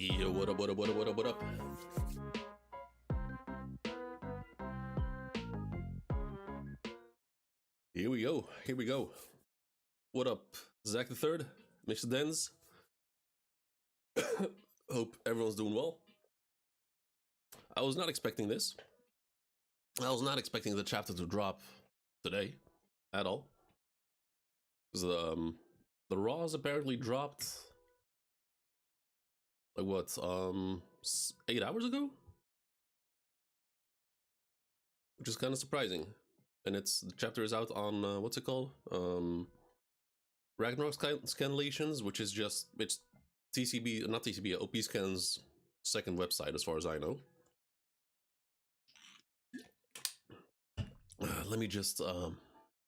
Yo, what up, what up, what up, what up, what up? Here we go, here we go. What up, Zach the Third, Mr. Dens? Hope everyone's doing well. I was not expecting this. I was not expecting the chapter to drop today at all. Because the Raws apparently dropped like what, 8 hours ago? Which is kind of surprising. And the chapter is out on what's it called? Ragnarok Scanlations, which is it's TCB, not TCB, OP Scan's second website as far as I know. Let me just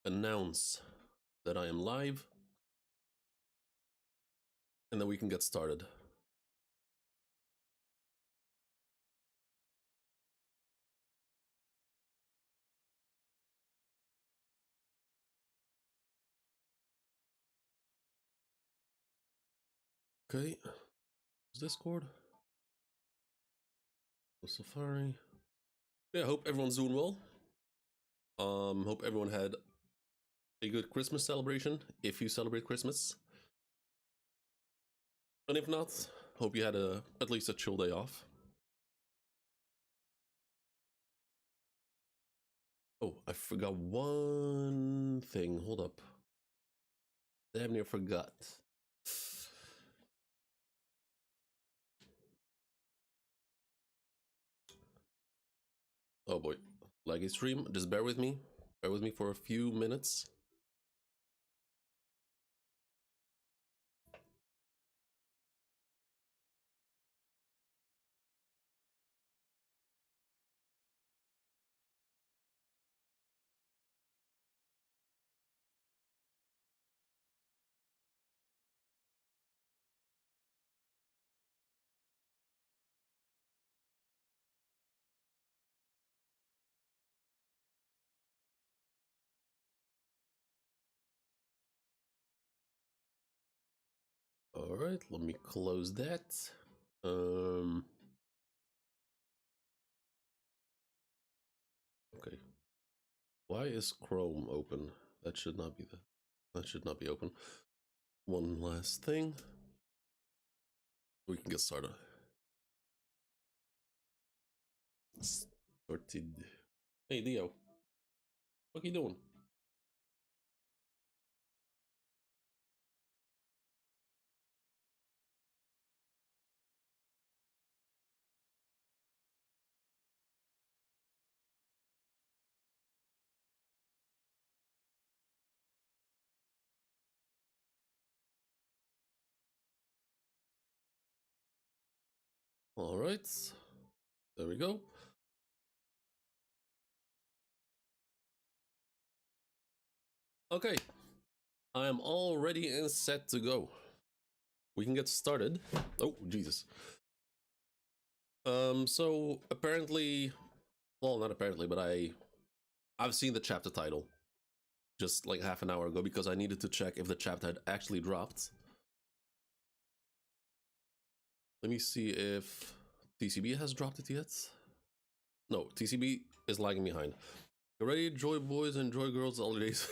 announce that I am live, and then we can get started. Okay, Discord, Safari. Yeah, hope everyone's doing well. Hope everyone had a good Christmas celebration, if you celebrate Christmas. And if not, hope you had at least a chill day off. Oh, I forgot one thing. Hold up. Damn near forgot. Oh boy. Laggy stream. Just bear with me. Bear with me for a few minutes. All right, let me close that. Okay. Why is Chrome open? That should not be open. One last thing. We can get started. Started. Hey Leo. What are you doing? All right, there we go. Okay, I am all ready and set to go. We can get started. Oh, Jesus. So apparently, well, not apparently, but I've seen the chapter title just like half an hour ago because I needed to check if the chapter had actually dropped. Let me see if TCB has dropped it yet. No, TCB is lagging behind. You ready, Joy Boys and Joy Girls all days?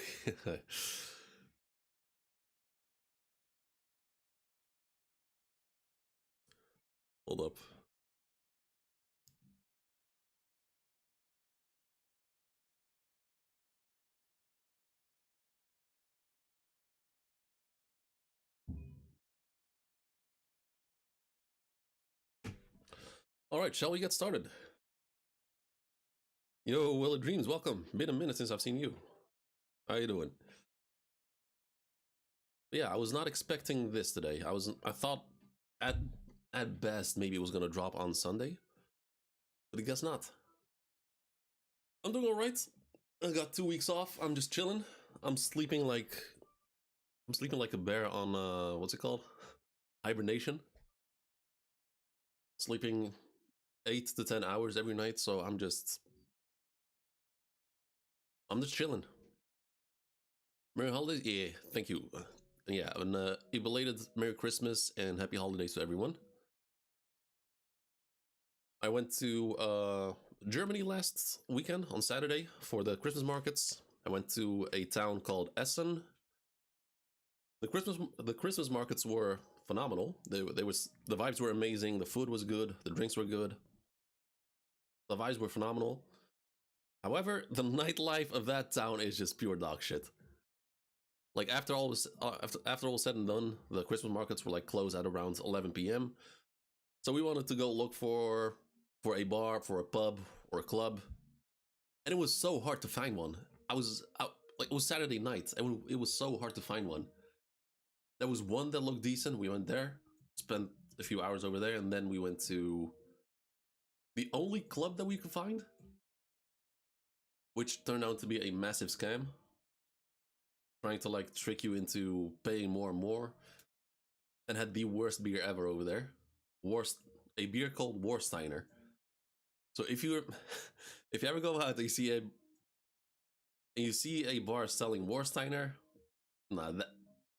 Hold up. All right, shall we get started? Yo, Will of Dreams, welcome. Been a minute since I've seen you. How you doing? Yeah, I was not expecting this today. I thought at best maybe it was gonna drop on Sunday, but I guess not. I'm doing all right. I got 2 weeks off. I'm just chilling. I'm sleeping like a bear on what's it called? Hibernation. Sleeping 8 to 10 hours every night, so I'm just chilling. Merry holidays, yeah, thank you. Yeah, and a belated Merry Christmas and Happy Holidays to everyone. I went to Germany last weekend on Saturday for the Christmas markets. I went to a town called Essen. The Christmas markets were phenomenal. The vibes were amazing. The food was good. The drinks were good. The vibes were phenomenal. However, the nightlife of that town is just pure dog shit. Like after all said and done, the Christmas markets were like closed at around 11 p.m. So we wanted to go look for a bar, for a pub, or a club, and it was so hard to find one. Like it was Saturday night, and it was so hard to find one. There was one that looked decent. We went there, spent a few hours over there, and then we went to the only club that we could find, which turned out to be a massive scam, trying to like trick you into paying more and more, and had the worst beer ever over there. A beer called Warsteiner. So if you ever go out and you see a bar selling Warsteiner, nah,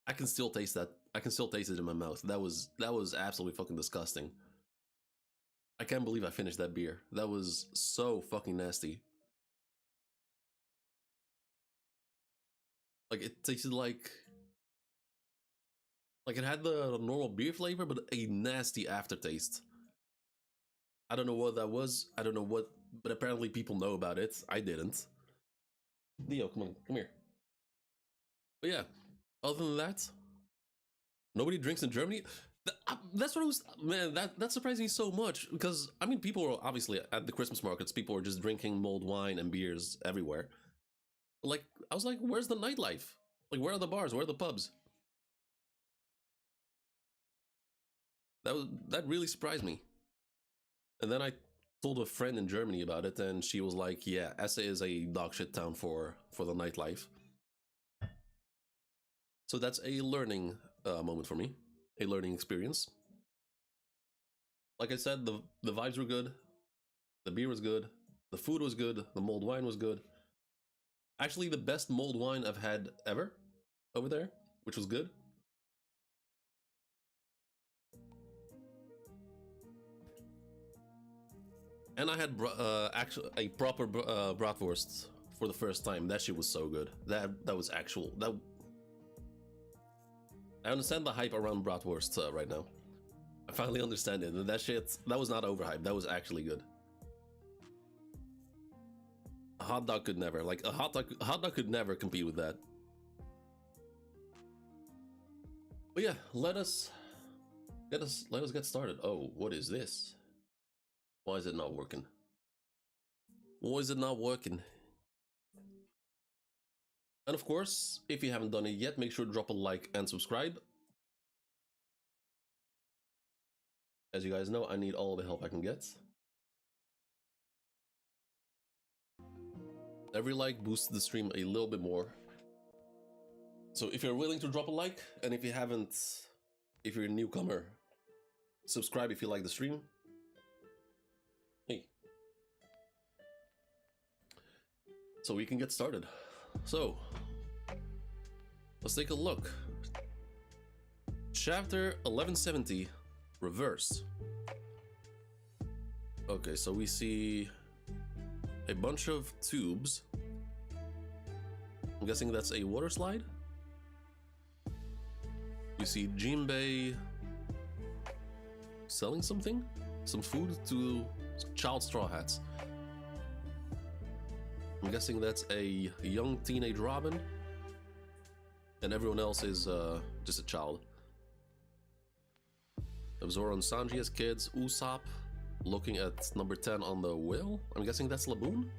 I can still taste that. I can still taste it in my mouth. That was absolutely fucking disgusting. I can't believe I finished that beer. That was so fucking nasty. Like it tasted like it had the normal beer flavor, but a nasty aftertaste. I don't know what that was. I don't know what, but apparently people know about it. I didn't. Leo, come here. But yeah, other than that, nobody drinks in Germany. That's what it was, man. That surprised me so much because I mean, people were obviously at the Christmas markets. People were just drinking mulled wine and beers everywhere. Like I was like, where's the nightlife? Like, where are the bars? Where are the pubs? That really surprised me. And then I told a friend in Germany about it, and she was like, "Yeah, Esse is a dog shit town for the nightlife." So that's a learning moment for me, a learning experience. Like I said, the vibes were good, the beer was good, the food was good, the mulled wine was good. Actually, the best mulled wine I've had ever over there, which was good. And I had actually a proper bratwurst for the first time. That shit was so good. That was actual. I understand the hype around bratwurst right now. I finally understand it. And that was not overhyped. That was actually good. A hot dog could never. Like a hot dog could never compete with that. But yeah, let us get started. Oh, what is this? Why is it not working? Why is it not working? And of course, if you haven't done it yet, make sure to drop a like and subscribe. As you guys know, I need all the help I can get. Every like boosts the stream a little bit more. So if you're willing to drop a like, and if you're a newcomer, subscribe if you like the stream. Hey. So we can get started. So, let's take a look. Chapter 1170, Reverse. Okay, so we see a bunch of tubes. I'm guessing that's a water slide. You see Jinbei selling something? Some food to child straw hats. I'm guessing that's a young teenage Robin. And everyone else is just a child. Zoro and Sanji as kids. Usopp looking at number 10 on the wheel. I'm guessing that's Laboon?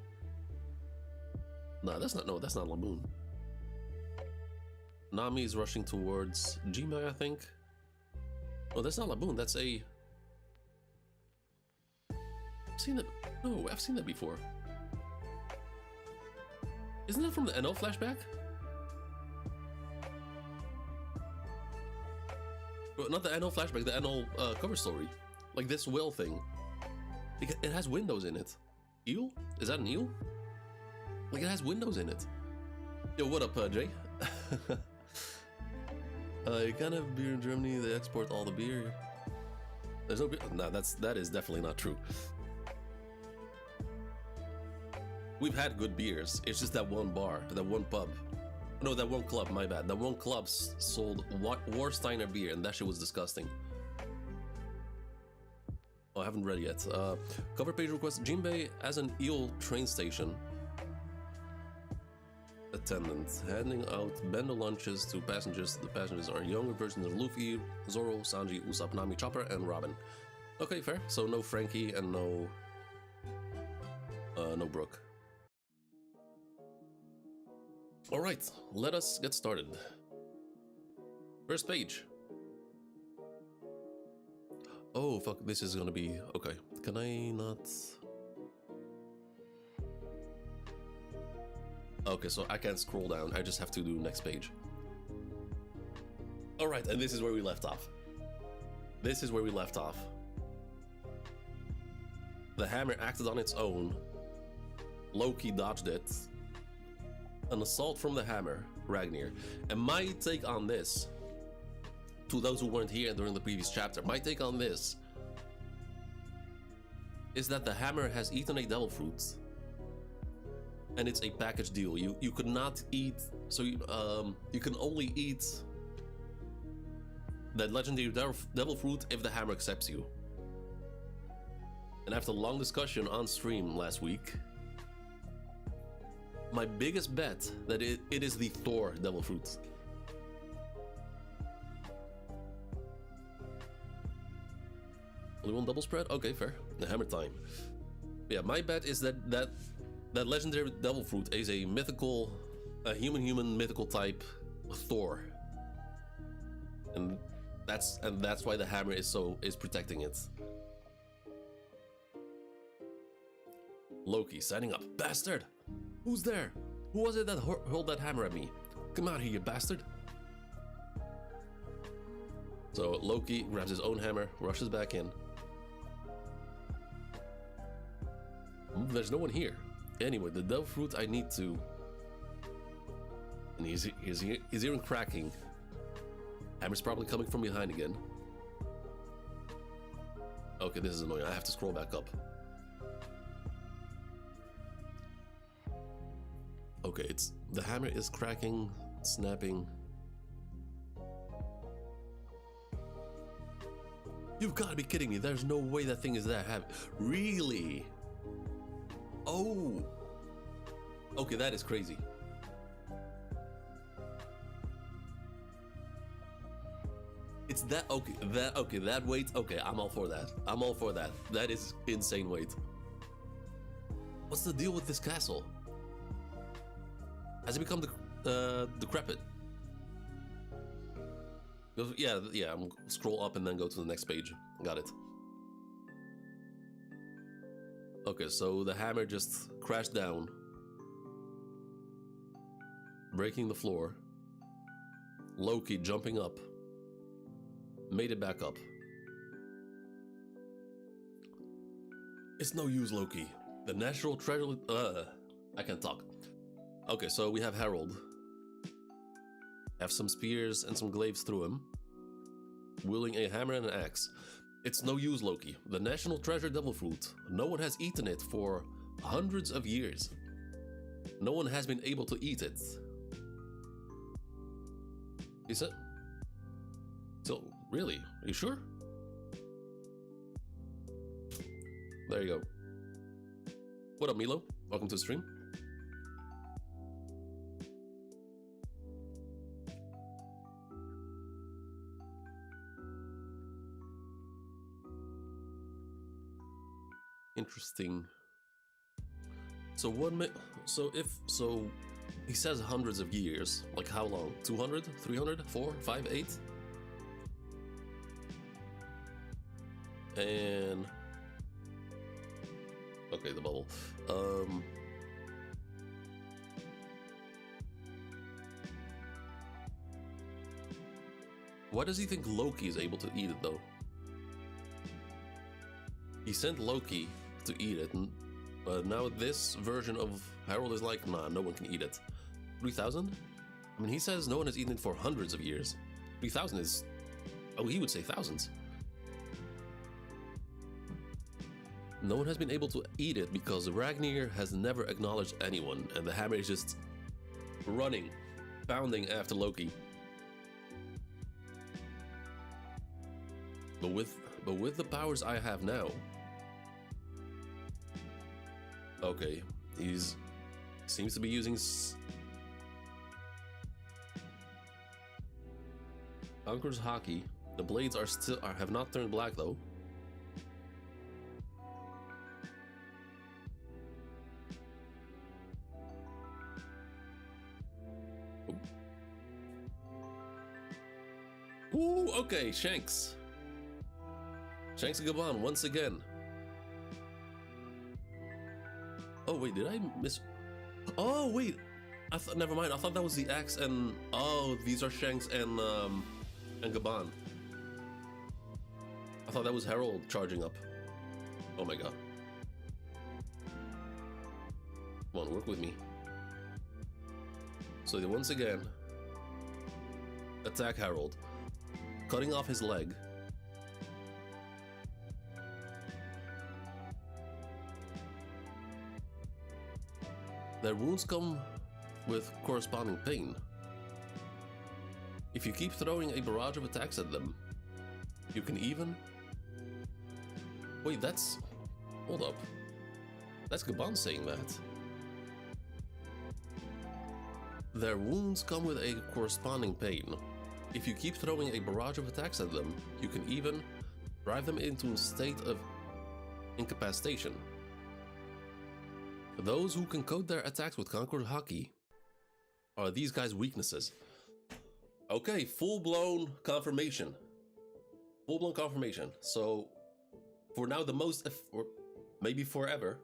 Nah, that's not Laboon. Nami is rushing towards Jinbei, I think. Oh, that's not Laboon, that's a... I've seen that... No, I've seen that before. Isn't that from the NL flashback? Well, not the NL flashback, the NL cover story. Like this whale thing. It has windows in it. Eel? Is that an eel? Like it has windows in it. Yo, what up, Jay? You can't have beer in Germany, they export all the beer. There's no beer. Nah, that is definitely not true. We've had good beers. It's just that one bar, that one pub. No, that one club, my bad. That one club sold Warsteiner beer, and that shit was disgusting. Oh, I haven't read yet. Cover page request, Jinbei as an eel train station attendant, handing out bento lunches to passengers. The passengers are younger versions of Luffy, Zoro, Sanji, Usopp, Nami, Chopper, and Robin. Okay, fair. So no Frankie and no Brooke. All right, let us get started. First page. Oh fuck, this is gonna be okay. Can I not? Okay, so I can't scroll down. I just have to do next page. All right, and this is where we left off. This is where we left off. The hammer acted on its own. Loki dodged it. An assault from the hammer, Ragnir. And my take on this, to those who weren't here during the previous chapter, my take on this is that the hammer has eaten a devil fruit. And it's a package deal. You could not eat, so you can only eat that legendary devil fruit if the hammer accepts you. And after a long discussion on stream last week, my biggest bet that it is the Thor devil fruit. Only one double spread? Okay, fair. The hammer time. Yeah, my bet is that legendary devil fruit is a mythical, a human mythical type Thor, and that's why the hammer is protecting it. Loki signing up. Bastard! Who's there? Who was it that hurled that hammer at me? Come out here, you bastard! So Loki grabs his own hammer, rushes back in. There's no one here. Anyway, the devil fruit I need to... And he's hearing cracking. Hammer's probably coming from behind again. Okay, this is annoying. I have to scroll back up. Okay, it's... The hammer is cracking, snapping. You've got to be kidding me. There's no way that thing is that heavy. Really? Oh. Okay, that is crazy. It's that... Okay, that weight... Okay, I'm all for that. I'm all for that. That is insane weight. What's the deal with this castle? Has it become decrepit? Yeah, I'm scroll up and then go to the next page. Got it. Okay, so the hammer just crashed down, breaking the floor. Loki jumping up, made it back up. It's no use, Loki. The natural treasure... I can't talk. Okay, so we have Harold. Have some spears and some glaives through him, wielding a hammer and an axe. It's no use, Loki. The national treasure devil fruit. No one has eaten it for hundreds of years. No one has been able to eat it. Is it? So, really? Are you sure? There you go. What up, Milo? Welcome to the stream. Interesting. So he says hundreds of years. Like how long? 200? 300? 4? 5? 8? And okay, the bubble. Why does he think Loki is able to eat it though? He sent Loki to eat it, and now this version of Harold is like, nah, no one can eat it. 3,000? I mean, he says no one has eaten it for hundreds of years. 3,000 is... Oh, he would say thousands. No one has been able to eat it because Ragnir has never acknowledged anyone, and the hammer is just running, pounding after Loki. But with the powers I have now, okay, seems to be using Conqueror's Haki. The blades have not turned black though. Ooh, okay, Shanks and Gaban once again. Oh wait, did I miss? Oh wait, never mind. I thought that was the axe and these are Shanks and Gaban. I thought that was Harold charging up. Oh my god. Come on, work with me. So they once again attack Harold, cutting off his leg. Their wounds come with corresponding pain. If you keep throwing a barrage of attacks at them, you can even... Wait, that's... Hold up. That's Gaban saying that. Their wounds come with a corresponding pain. If you keep throwing a barrage of attacks at them, you can even drive them into a state of incapacitation. Those who can code their attacks with Conqueror's Haki are these guys' weaknesses. Okay, full-blown confirmation. Full-blown confirmation. So, for now the most, or maybe forever,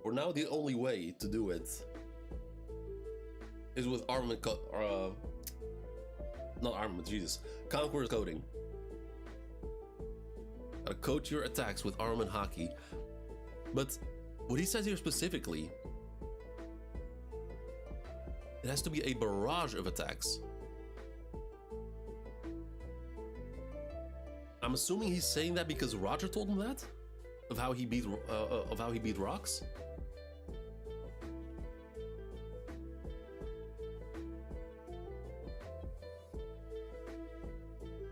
for now the only way to do it is with armament not armament, Jesus. Conqueror's coding. Gotta coach your attacks with armament Haki. But what he says here specifically, it has to be a barrage of attacks. I'm assuming he's saying that because Roger told him that, of how he beat rocks.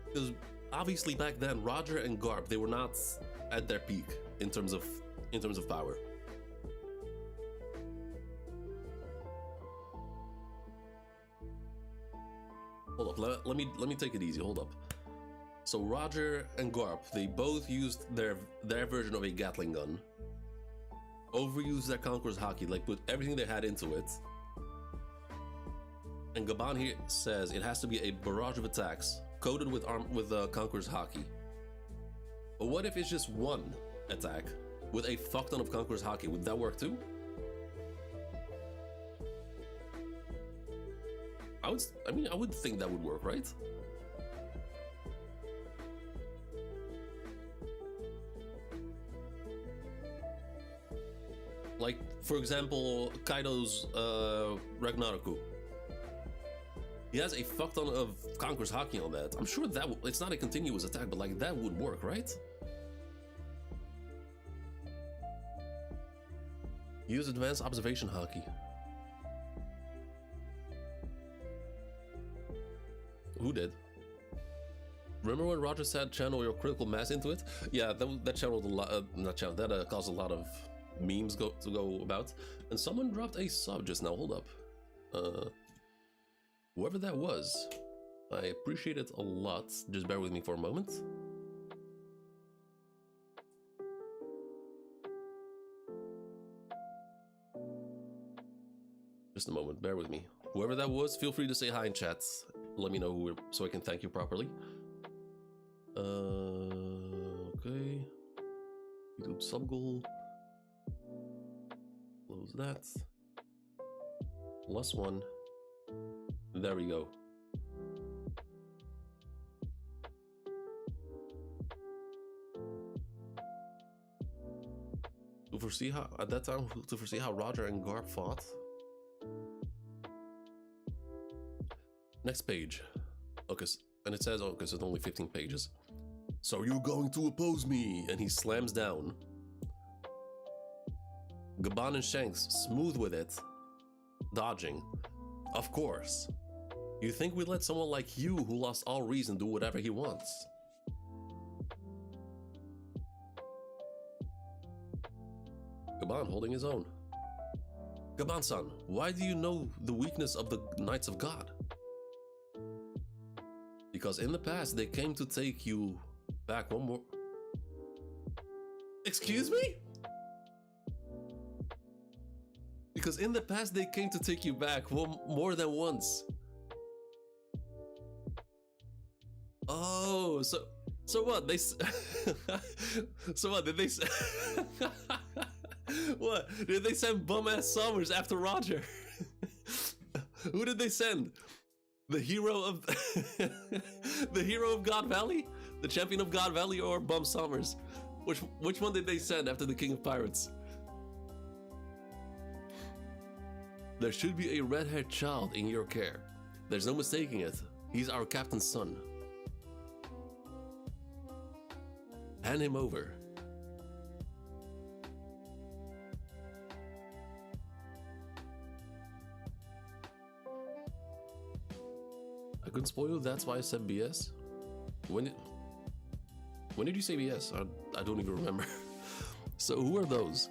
Because obviously back then, Roger and Garp, they were not at their peak in terms of power. Hold up, let me take it easy. Hold up. So Roger and Garp, they both used their version of a Gatling gun, overused their Conqueror's Haki, like put everything they had into it. And Gaban here says it has to be a barrage of attacks coded with Conqueror's Haki. But what if it's just one attack with a fuck ton of Conqueror's Haki? Would that work too? I would think that would work, right? Like, for example, Kaido's Ragnaroku. He has a fuck ton of Conqueror's Haki on that. I'm sure that it's not a continuous attack, but like that would work, right? Use advanced observation Haki. Who did? Remember when Roger said channel your critical mass into it? Yeah, that channeled a lot. That caused a lot of memes to go about. And someone dropped a sub just now. Hold up. Whoever that was, I appreciate it a lot. Just bear with me for a moment. Just a moment, bear with me. Whoever that was, feel free to say hi in chat. Let me know who, so I can thank you properly. Okay. YouTube sub goal. Close that. Plus one. There we go. To foresee how, at that time, to foresee how Roger and Garp fought. Next page. Okay, and it says, okay, so it's only 15 pages. So you're going to oppose me? And he slams down. Gaban and Shanks, smooth with it, dodging. Of course. You think we'd let someone like you, who lost all reason, do whatever he wants? Gaban holding his own. Gaban-san, why do you know the weakness of the Knights of God? Because in the past they came to take you back one more... Excuse me? Because in the past they came to take you back more than once. Oh, so what? They so what did they? What did they send bum-ass Summers after Roger? Who did they send? The hero of the hero of God Valley, the champion of God Valley, or Bum Summers? Which one did they send after the King of Pirates? There should be a red-haired child in your care. There's no mistaking it. He's our captain's son. Hand him over. I couldn't spoil you, that's why I said BS. When did you say BS? I don't even remember. So who are those?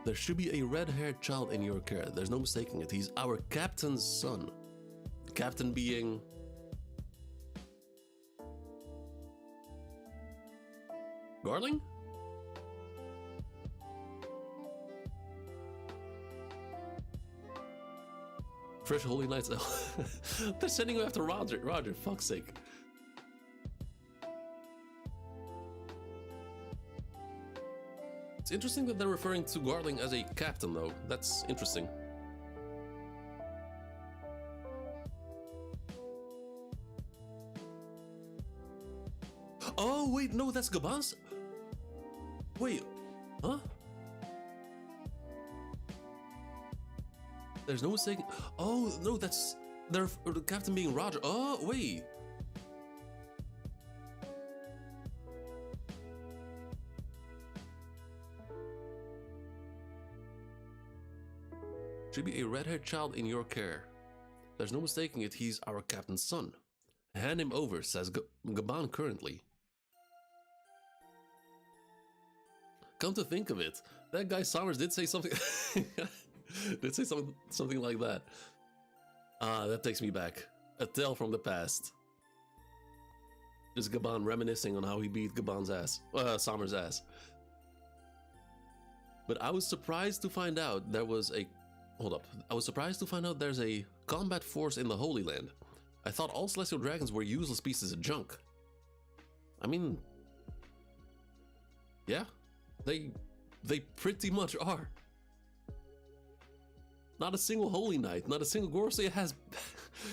There should be a red-haired child in your care. There's no mistaking it. He's our captain's son. Captain being... Garling? Fresh Holy Knights. They're sending you after Roger. Roger, fuck's sake. It's interesting that they're referring to Garling as a captain, though. That's interesting. Oh, wait, no, that's Gaban's? Wait, huh? There's no mistake. Oh, no, that's... They're the captain being Roger. Oh, wait. Should be a red-haired child in your care. There's no mistaking it, he's our captain's son. Hand him over, says Gaban currently. Come to think of it, that guy Summers did say something... did say something like that. Ah, that takes me back. A tale from the past. Just Gaban reminiscing on how he beat Gaban's ass. Summers' ass. But I was surprised to find out there was a... Hold up. I was surprised to find out there's a combat force in the Holy Land. I thought all Celestial Dragons were useless pieces of junk. I mean... Yeah. They pretty much are. Not a single Holy Knight, not a single Gorosei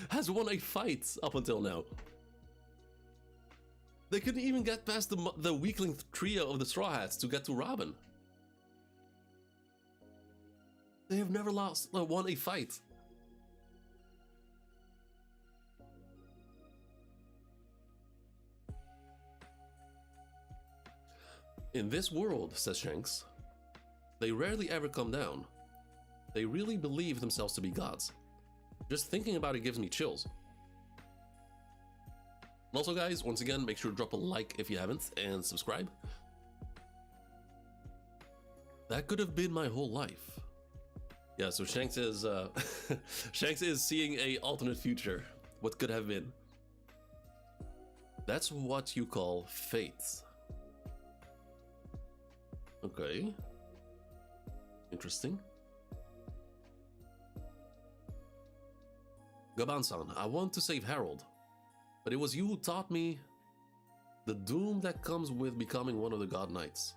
has won a fight up until now. They couldn't even get past the weakling trio of the Straw Hats to get to Robin. They have never won a fight. In this world, says Shanks, they rarely ever come down. They really believe themselves to be gods. Just thinking about it gives me chills. Also guys, once again, make sure to drop a like if you haven't, and subscribe. That could have been my whole life. Yeah, so Shanks is Shanks is seeing a alternate future. What could have been. That's what you call fate. Okay. Interesting. Gaban-san, I want to save Harold, but it was you who taught me the doom that comes with becoming one of the God Knights.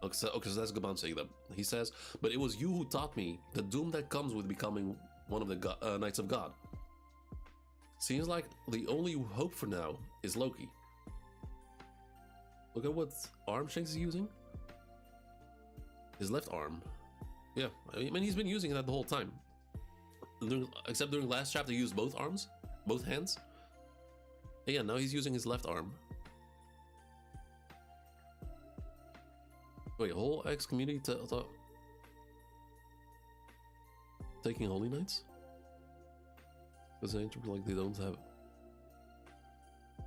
Okay, so that's Gaban saying that. He says, but it was you who taught me the doom that comes with becoming one of the Knights of God. Seems like the only hope for now is Loki. Look at what arm Shanks is using. His left arm. Yeah, I mean he's been using that the whole time. Except during last chapter he used both arms, both hands. Yeah, now he's using his left arm. Wait, whole X community taking Holy Knights? Because I like they don't have.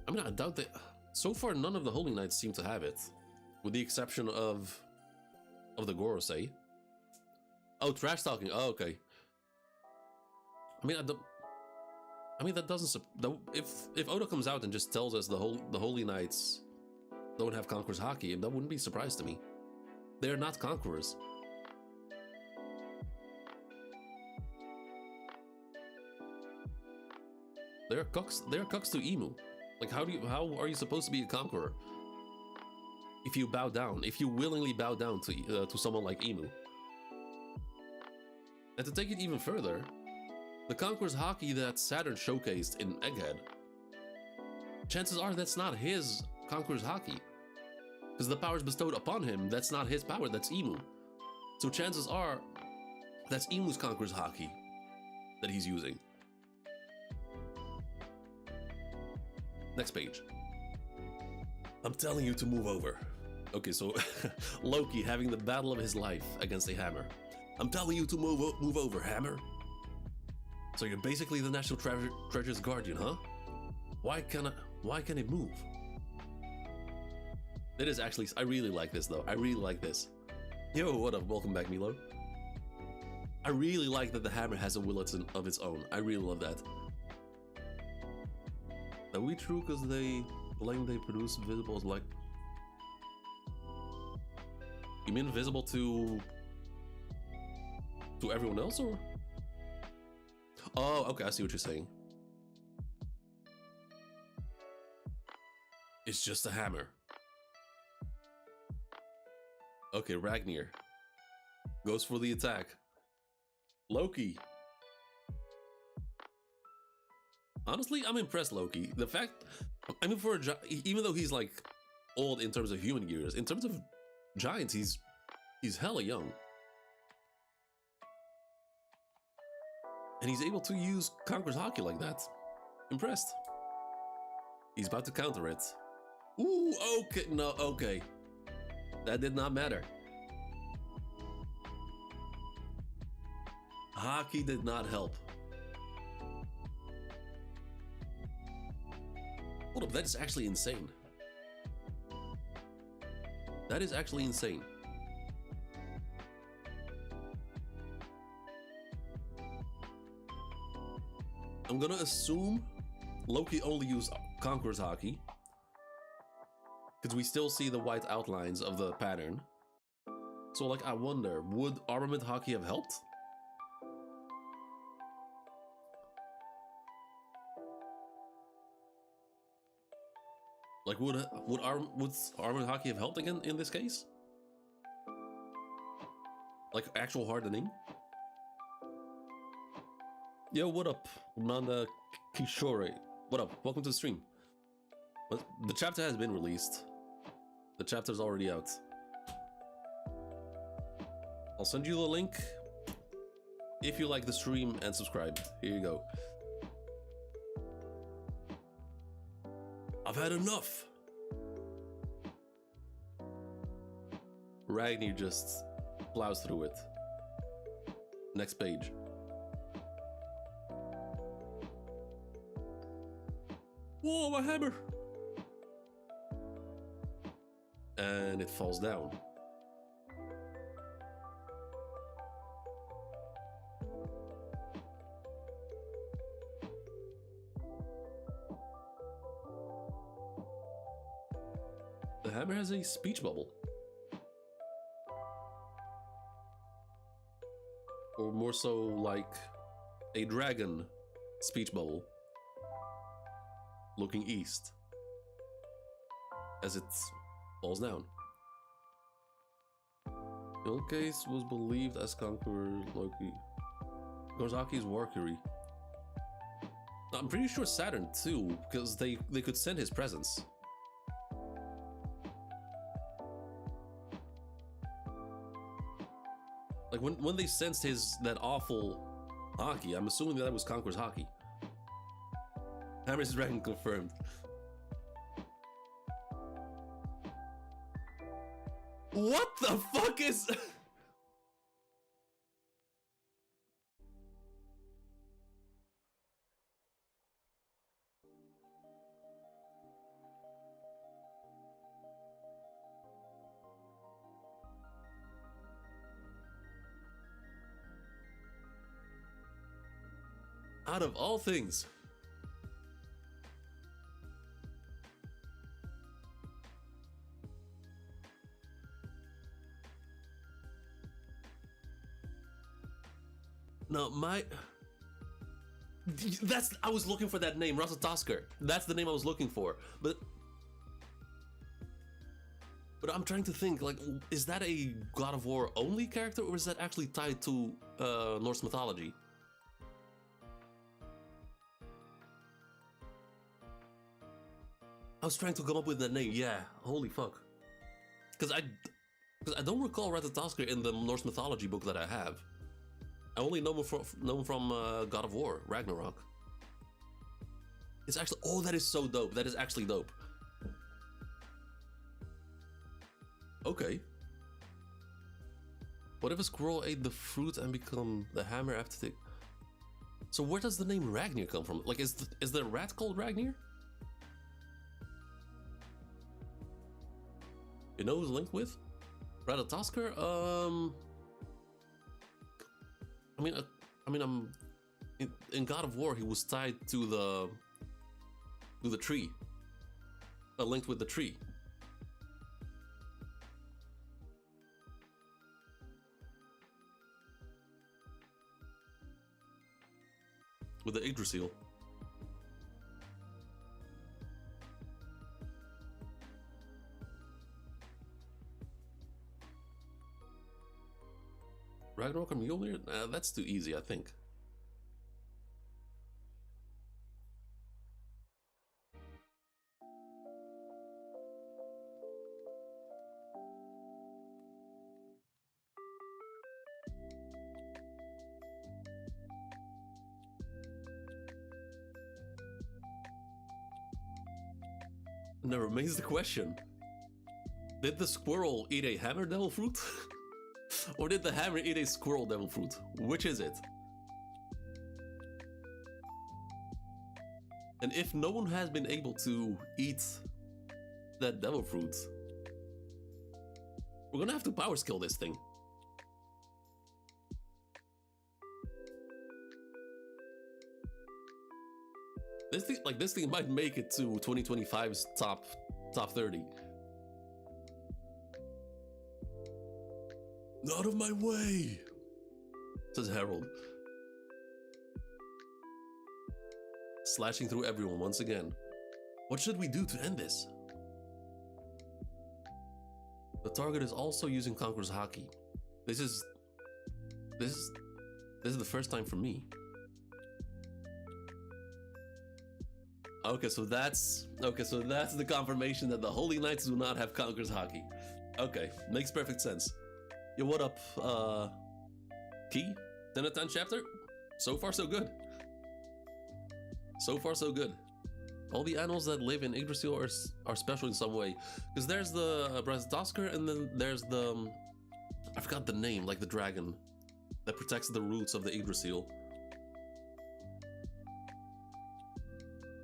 I mean, I doubt they. So far, none of the Holy Knights seem to have it, with the exception of the Gorosei. Oh, trash talking. Oh, okay. I mean, that doesn't. If Oda comes out and just tells us the Holy Knights don't have Conqueror's Haki, that wouldn't be a surprise to me. They're not conquerors. They're cucks to Emu. Like, how are you supposed to be a conqueror if you bow down? If you willingly bow down to someone like Emu? And to take it even further, the Conqueror's Haki that Saturn showcased in Egghead, chances are that's not his Conqueror's Haki. Because the powers bestowed upon him, that's not his power, that's Emu. So chances are that's Emu's Conqueror's Haki that he's using. Next page. I'm telling you to move over. Okay, so Loki having the battle of his life against a hammer. I'm telling you to move over, hammer. So you're basically the National Treasure's guardian, huh? Why can it move? It is actually, I really like this though. I really like this. Yo, what up? Welcome back, Milo. I really like that the hammer has a will of its own. I really love that. Are we true because they claim they produce visibles like... You mean visible to everyone else, or? Oh, okay, I see what you're saying. It's just a hammer. Okay, Ragnir goes for the attack. Loki. Honestly, I'm impressed, Loki. The fact, I mean, even though he's like old in terms of human years, in terms of giants, he's hella young. And he's able to use Conqueror's Haki like that. Impressed. He's about to counter it. Ooh, okay, no, okay. That did not matter. Haki did not help. Hold up, that is actually insane. That is actually insane. I'm gonna assume Loki only used Conqueror's Haki, because we still see the white outlines of the pattern. So, like, I wonder, would Armament Haki have helped? Like, would Armament Haki have helped again in this case? Like, actual hardening? Yo, what up, Nanda Kishore? What up? Welcome to the stream. But the chapter has been released. The chapter's already out. I'll send you the link if you like the stream and subscribe. Here you go. I've had enough. Ragnir just plows through it. Next page. Whoa, my hammer! And it falls down. The hammer has a speech bubble. Or more so like a dragon speech bubble. Looking east as it falls down. The old case was believed as Conqueror Loki. Gorzaki's Valkyrie. I'm pretty sure Saturn too, because they could send his presence. Like when they sensed that awful Haki, I'm assuming that was Conqueror's Haki. Hammer's Dragon confirmed. What the fuck is... Out of all things. No, that's... I was looking for that name, Ratatoskr. That's the name I was looking for. But I'm trying to think, like, is that a God of War only character, or is that actually tied to Norse mythology? I was trying to come up with that name, yeah. Holy fuck. Because I don't recall Ratatoskr in the Norse mythology book that I have. I only know him from God of War, Ragnarok. It's actually... Oh, that is so dope. That is actually dope. Okay. What if a squirrel ate the fruit and become the hammer after the... So where does the name Ragnir come from? Like, is the rat called Ragnir? You know who's linked with? Ratatoskr? I mean, in God of War, he was tied to the tree. Linked with the tree. With the Yggdrasil. Ragnarok and Mjolnir? That's too easy, I think. Now remains the question. Did the squirrel eat a hammer devil fruit? Or did the hammer eat a squirrel devil fruit? Which is it? And if no one has been able to eat that devil fruit, we're gonna have to power skill this thing. This thing might make it to 2025's top 30. Out of my way, says Harold. Slashing through everyone once again. What should we do to end this? The target is also using Conqueror's Haki. This is the first time for me. Okay, so that's the confirmation that the Holy Knights do not have Conqueror's Haki. Okay, makes perfect sense. Yo, what up, Key? 10 out of 10 chapter? So far, so good. So far, so good. All the animals that live in Yggdrasil are special in some way. Because there's the Ratatoskr, and then there's the... I forgot the name, like the dragon that protects the roots of the Yggdrasil.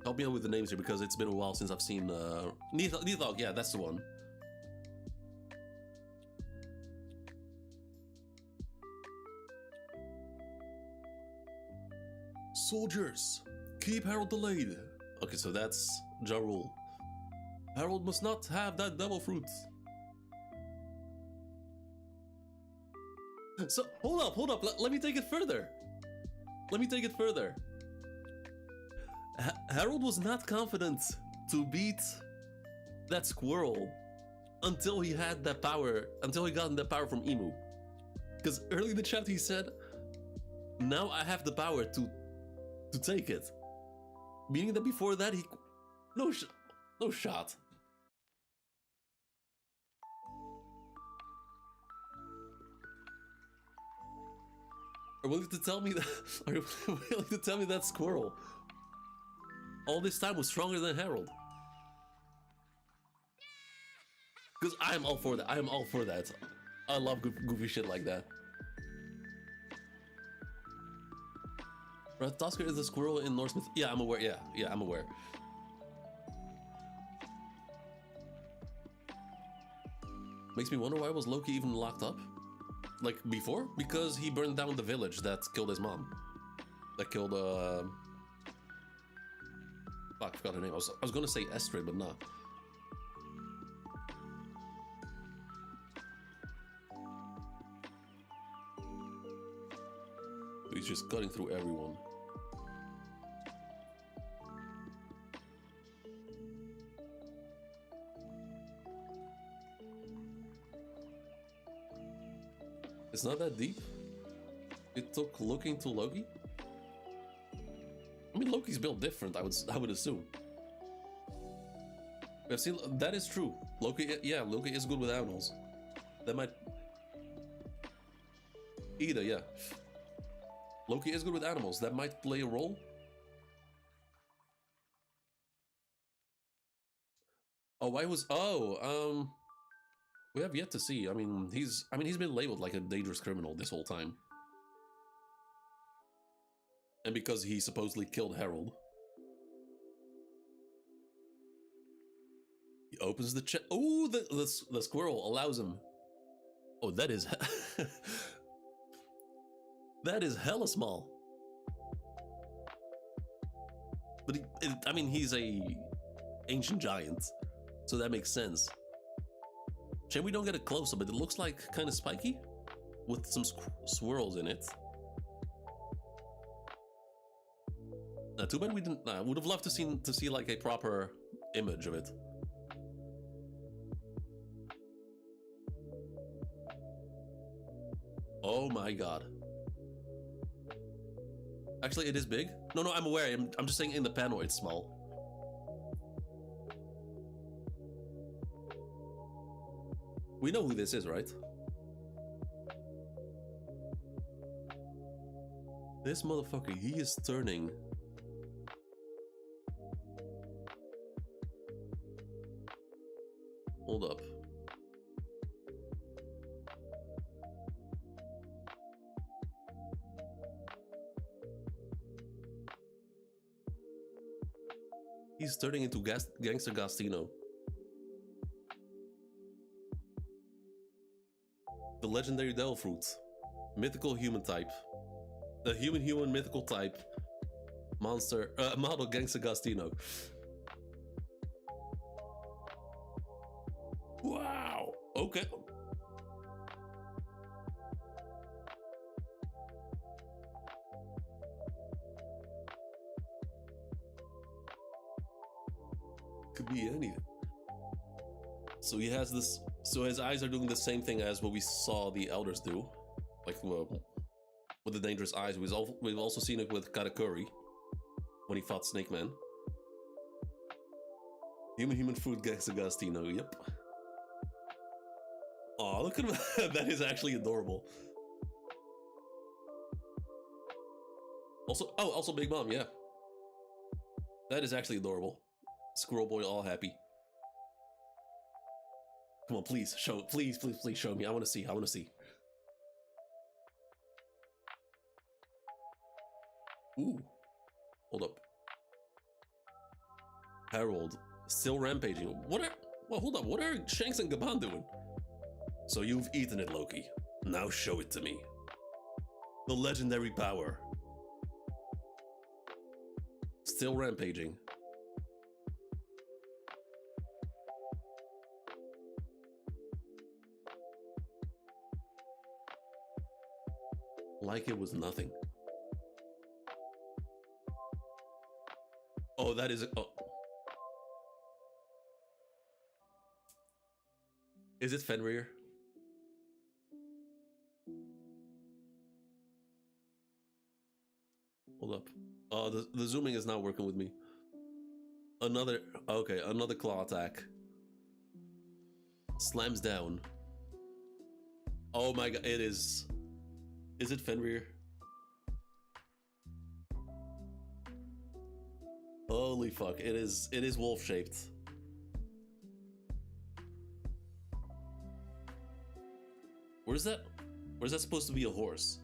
Help me out with the names here, because it's been a while since I've seen... Nithog, yeah, that's the one. Soldiers, keep Harold delayed. Okay, so that's Ja Rule. Harold must not have that devil fruit. So, hold up, let me take it further. Harold was not confident to beat that squirrel until he had that power, until he got that power from Emu. Because early in the chapter he said, now I have the power to take it. Meaning that before that he... No shot. Are you willing to tell me that... Are you willing to tell me that squirrel all this time was stronger than Harold? Because I am all for that. I am all for that. I love goofy shit like that. Red Tusker is the squirrel in Norse myth. Yeah, I'm aware. Yeah, I'm aware. Makes me wonder why was Loki even locked up? Like, before? Because he burned down the village that killed his mom. That killed, fuck, I forgot her name. I was gonna say Estrid, but nah. He's just cutting through everyone. It's not that deep. It took looking to Loki. I mean, Loki's built different. I would assume. We've seen that is true. Loki, yeah, Loki is good with animals. That might either, yeah. Loki is good with animals. That might play a role. Oh, why was we have yet to see. I mean, he's been labeled like a dangerous criminal this whole time. And because he supposedly killed Harold. He opens the chest. Oh, the squirrel allows him. Oh, that is that is hella small. But I mean, he's a ancient giant, so that makes sense. Shame we don't get a close-up, but it looks like kind of spiky with some swirls in it. Too bad we didn't. I would have loved to see like a proper image of it. Oh my god. Actually, it is big. No, I'm aware. I'm just saying in the panel it's small. We know who this is, right? This motherfucker, he is turning. Hold up. He's turning into Gangster Gastino. The legendary devil fruit. Mythical human type. The human mythical type. Monster, model Gangster Gastino. Wow. Okay. Could be anything. So he has this. So his eyes are doing the same thing as what we saw the elders do, like with the dangerous eyes. We've also seen it with Katakuri when he fought Snake Man. Human food Gangsta Gastino. Yep. Oh, look at him. That is actually adorable. Also Big Mom. Yeah. That is actually adorable. Squirrel Boy all happy. Come on, please show. Please show me. I want to see. Ooh. Hold up. Harold still rampaging. Hold up. What are Shanks and Gaban doing? So you've eaten it, Loki. Now show it to me. The legendary power. Still rampaging. Like it was nothing. Oh, that is. Oh. Is it Fenrir? Hold up. Oh, the zooming is not working with me. Another claw attack. Slams down. Oh my god, it is. Is it Fenrir? Holy fuck, it is wolf shaped. Where's that? Where's that supposed to be a horse?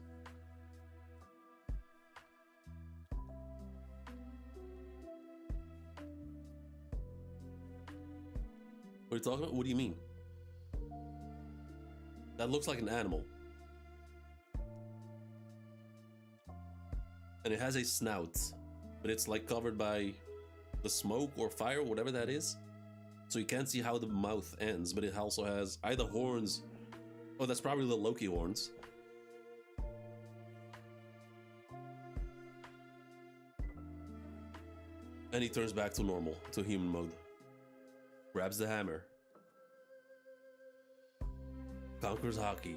What are you talking about? What do you mean? That looks like an animal. And it has a snout, but it's like covered by the smoke or fire, whatever that is. So you can't see how the mouth ends, but it also has either horns. Oh, that's probably the Loki horns. And he turns back to normal, to human mode. Grabs the hammer. Conquers Haki.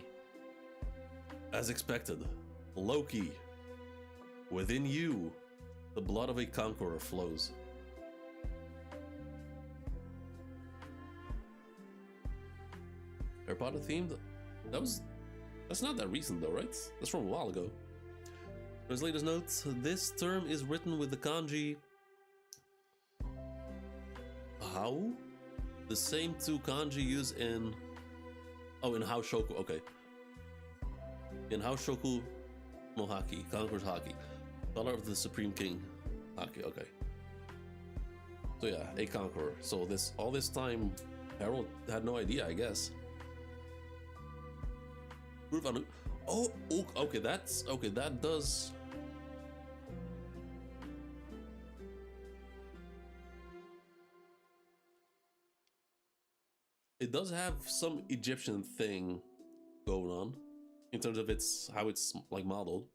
As expected, Loki. Within you, the blood of a conqueror flows. Harry Potter themed? That's not that recent though, right? That's from a while ago. Translator's note, this term is written with the kanji how? The same two kanji used in in Haoshoku, okay. In Haoshoku no Haki, conquers Haki. Color of the Supreme King. Haki, okay. So yeah, a conqueror. So all this time Harold had no idea, I guess. Oh, okay, that does. It does have some Egyptian thing going on in terms of how it's like modeled.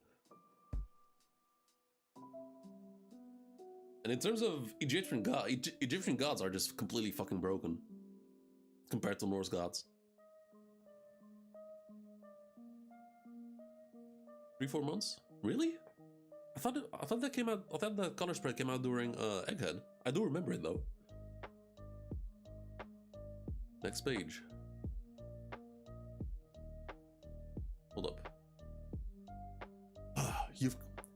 And in terms of Egyptian gods are just completely fucking broken compared to Norse gods. 3-4 months? Really? I thought that came out. I thought the color spread came out during Egghead. I do remember it though. Next page. Hold up.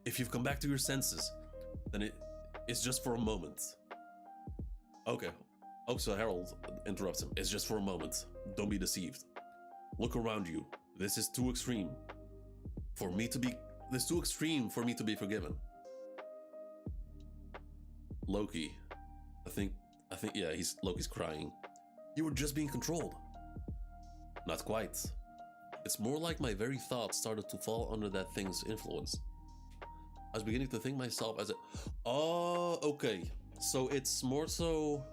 If you've come back to your senses, then it's just for a moment. Okay. Oh, so Harold interrupts him. It's just for a moment. Don't be deceived. Look around you. This is too extreme for me to be. This is too extreme for me to be forgiven. Loki. I think. Yeah. Loki's crying. You were just being controlled. Not quite. It's more like my very thoughts started to fall under that thing's influence. I was beginning to think myself as a... Oh, okay. So it's more so...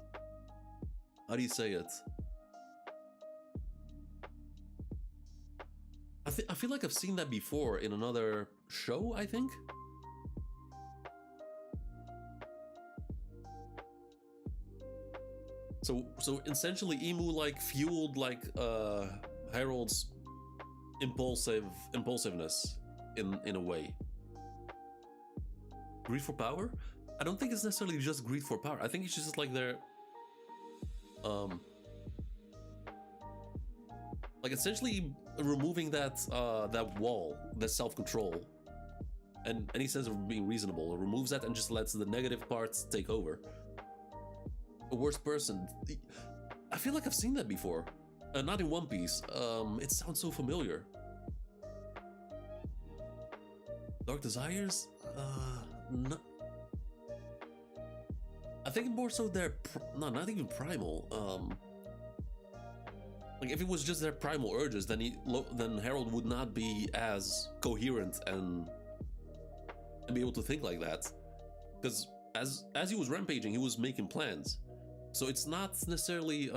How do you say it? I feel like I've seen that before in another show, I think? So essentially Emu like fueled like Harold's impulsiveness in a way. Greed for power? I don't think it's necessarily just greed for power. I think it's just like their like essentially removing that wall, that self-control, and any sense of being reasonable. It removes that and just lets the negative parts take over. A worse person. I feel like I've seen that before. Not in One Piece. It sounds so familiar. Dark Desires? No. I think more so their... No, not even primal. Like if it was just their primal urges, then Harold would not be as coherent and be able to think like that. Because as he was rampaging, he was making plans. So it's not necessarily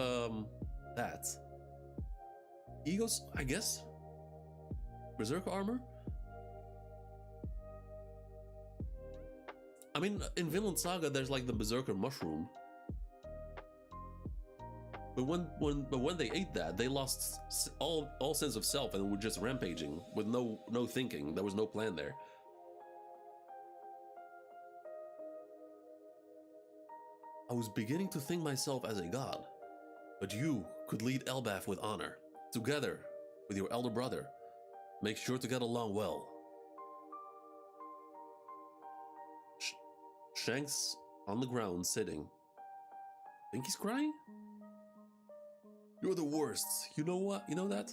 that. Egos, I guess? Berserker armor? I mean, in Vinland Saga, there's like the Berserker mushroom. But when they ate that, they lost all sense of self and were just rampaging with no thinking. There was no plan there. I was beginning to think myself as a god, but you could lead Elbaf with honor, together with your elder brother. Make sure to get along well. Shanks on the ground sitting. Think he's crying? You're the worst. You know what? You know that?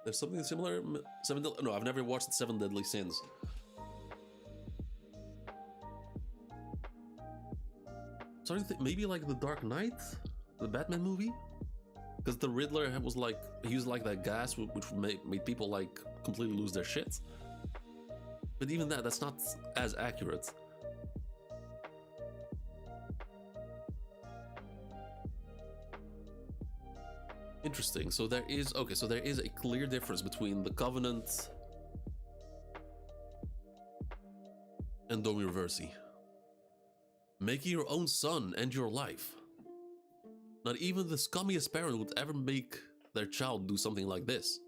There's something similar. No, I've never watched Seven Deadly Sins. Starting to maybe like The Dark Knight, the Batman movie, because the Riddler was like he used like that gas which made people like completely lose their shit. But even that's not as accurate. Interesting. So there is So there is a clear difference between the Covenant and Domi Reversi. Making your own son end your life. Not even the scummiest parent would ever make their child do something like this.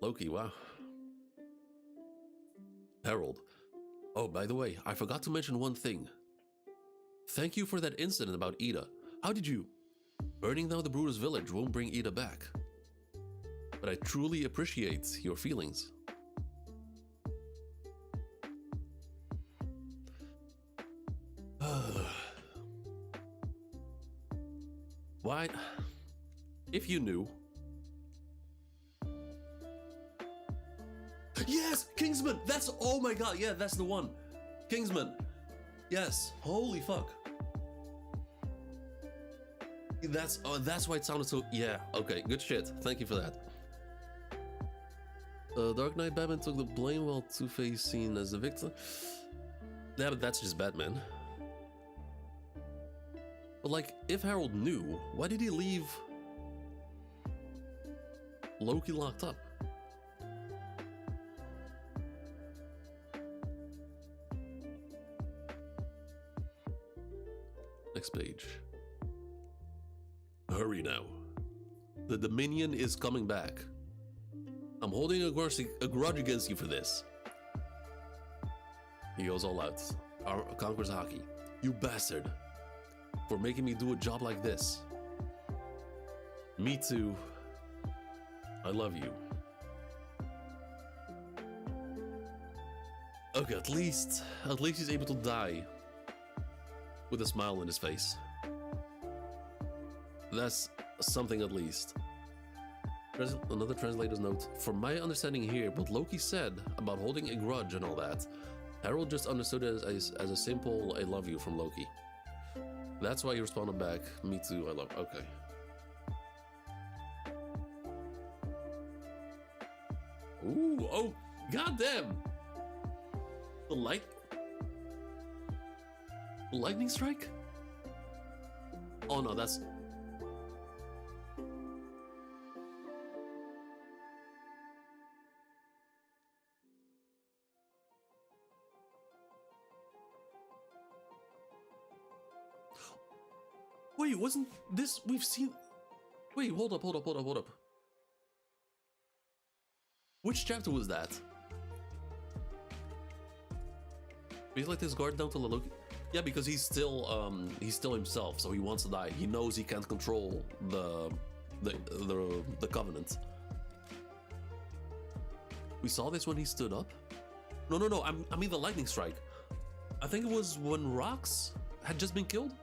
Loki, wow. Harold. Oh, by the way, I forgot to mention one thing. Thank you for that incident about Ida. How did you? Burning down the Brutus village won't bring Ida back. But I truly appreciate your feelings. Why? If you knew. Yes! Kingsman! That's, oh my god, yeah, that's the one. Kingsman. Yes. Holy fuck. That's why it sounded so, yeah, okay, good shit. Thank you for that. Dark Knight Batman took the blame while Two-Face seen as the victim. Yeah, but that's just Batman. But like, if Harold knew, why did he leave Loki locked up? Next page. Hurry now. The Dominion is coming back. I'm holding a grudge against you for this. He goes all out. Conquers Haki. You bastard. For making me do a job like this. Me too. I love you. Okay, at least he's able to die with a smile on his face. That's something at least. Another translator's note. From my understanding here, what Loki said about holding a grudge and all that, Harold just understood it as a simple I love you from Loki. That's why he responded back, me too, I love, okay. Ooh, oh, goddamn! The lightning strike? Oh no, that's... Wait, wasn't this, we've seen... Wait, hold up. Which chapter was that? He's like this guard down to Loki. Yeah, because he's still himself, so he wants to die. He knows he can't control the Covenant. We saw this when he stood up? No, I mean the lightning strike. I think it was when Rox had just been killed?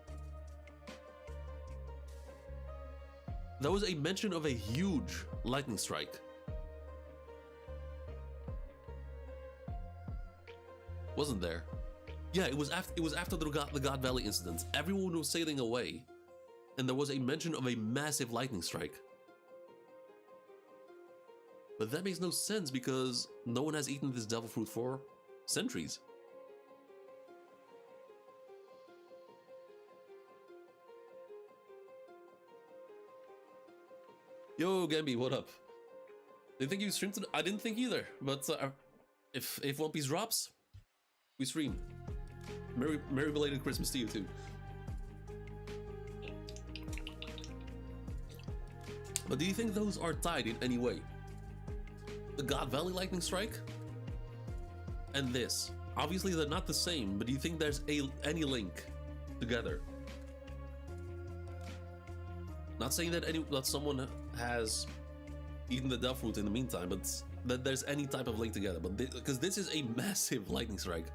There was a mention of a huge lightning strike. Wasn't there? Yeah, it was after the God Valley incident. Everyone was sailing away, and there was a mention of a massive lightning strike. But that makes no sense because no one has eaten this devil fruit for centuries. Yo, Gambi, what up? Didn't think you streamed today? I didn't think either, but if One Piece drops, we stream. Merry belated Christmas to you too. But do you think those are tied in any way? The God Valley lightning strike and this. Obviously they're not the same, but do you think there's any link together? Not saying that someone has eaten the devil fruit in the meantime, but that there's any type of link together. But because this is a massive lightning strike.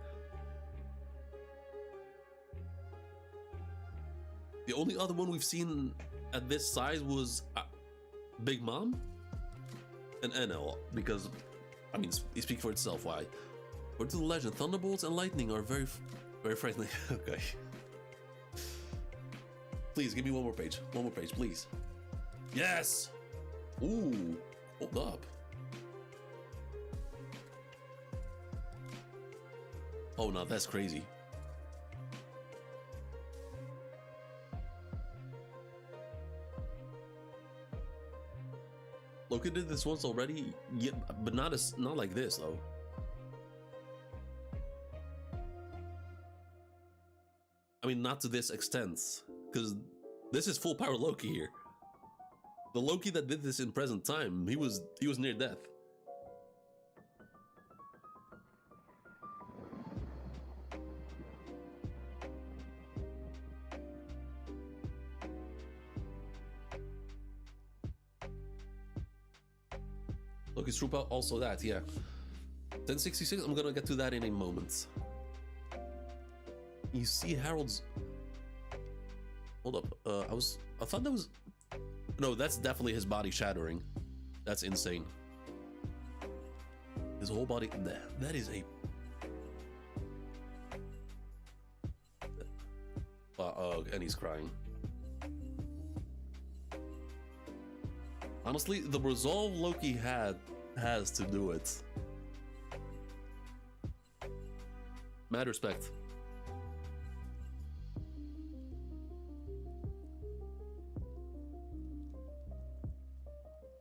The only other one we've seen at this size was Big Mom and NL, because, I mean, it speaks for itself. Why? According to the legend, thunderbolts and lightning are very frightening. Okay. Please, give me one more page. One more page, please. Yes! Ooh, hold up. Oh, now that's crazy. Loki did this once already, yeah, but not like this though. I mean, not to this extent, because this is full power Loki here. The Loki that did this in present time, he was near death. Loki's troop out, also that, yeah. 1066, I'm gonna get to that in a moment. You see Harold's... Hold up, I thought that was... No, that's definitely his body shattering. That's insane. His whole body, that is a... and he's crying. Honestly, the resolve Loki has to do it. Mad respect.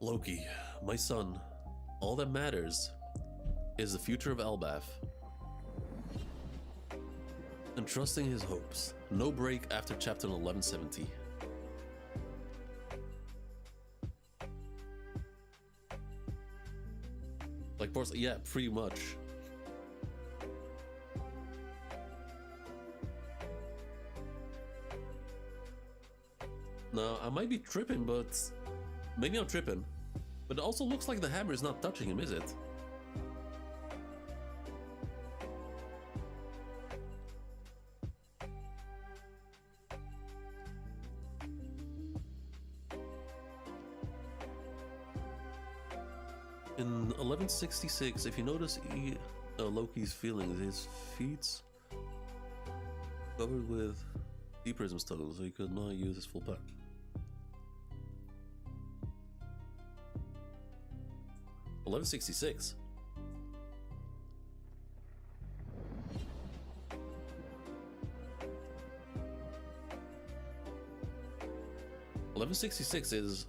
Loki, my son, all that matters is the future of Elbaf. And trusting his hopes. No break after chapter 1170. Like, yeah, pretty much. Now, I might be tripping, but... Maybe I'm tripping. But it also looks like the hammer is not touching him, is it? In 1166, if you notice Loki's feelings, his feet covered with deep prism stones, so he could not use his full power. $11.66. $11.66 is...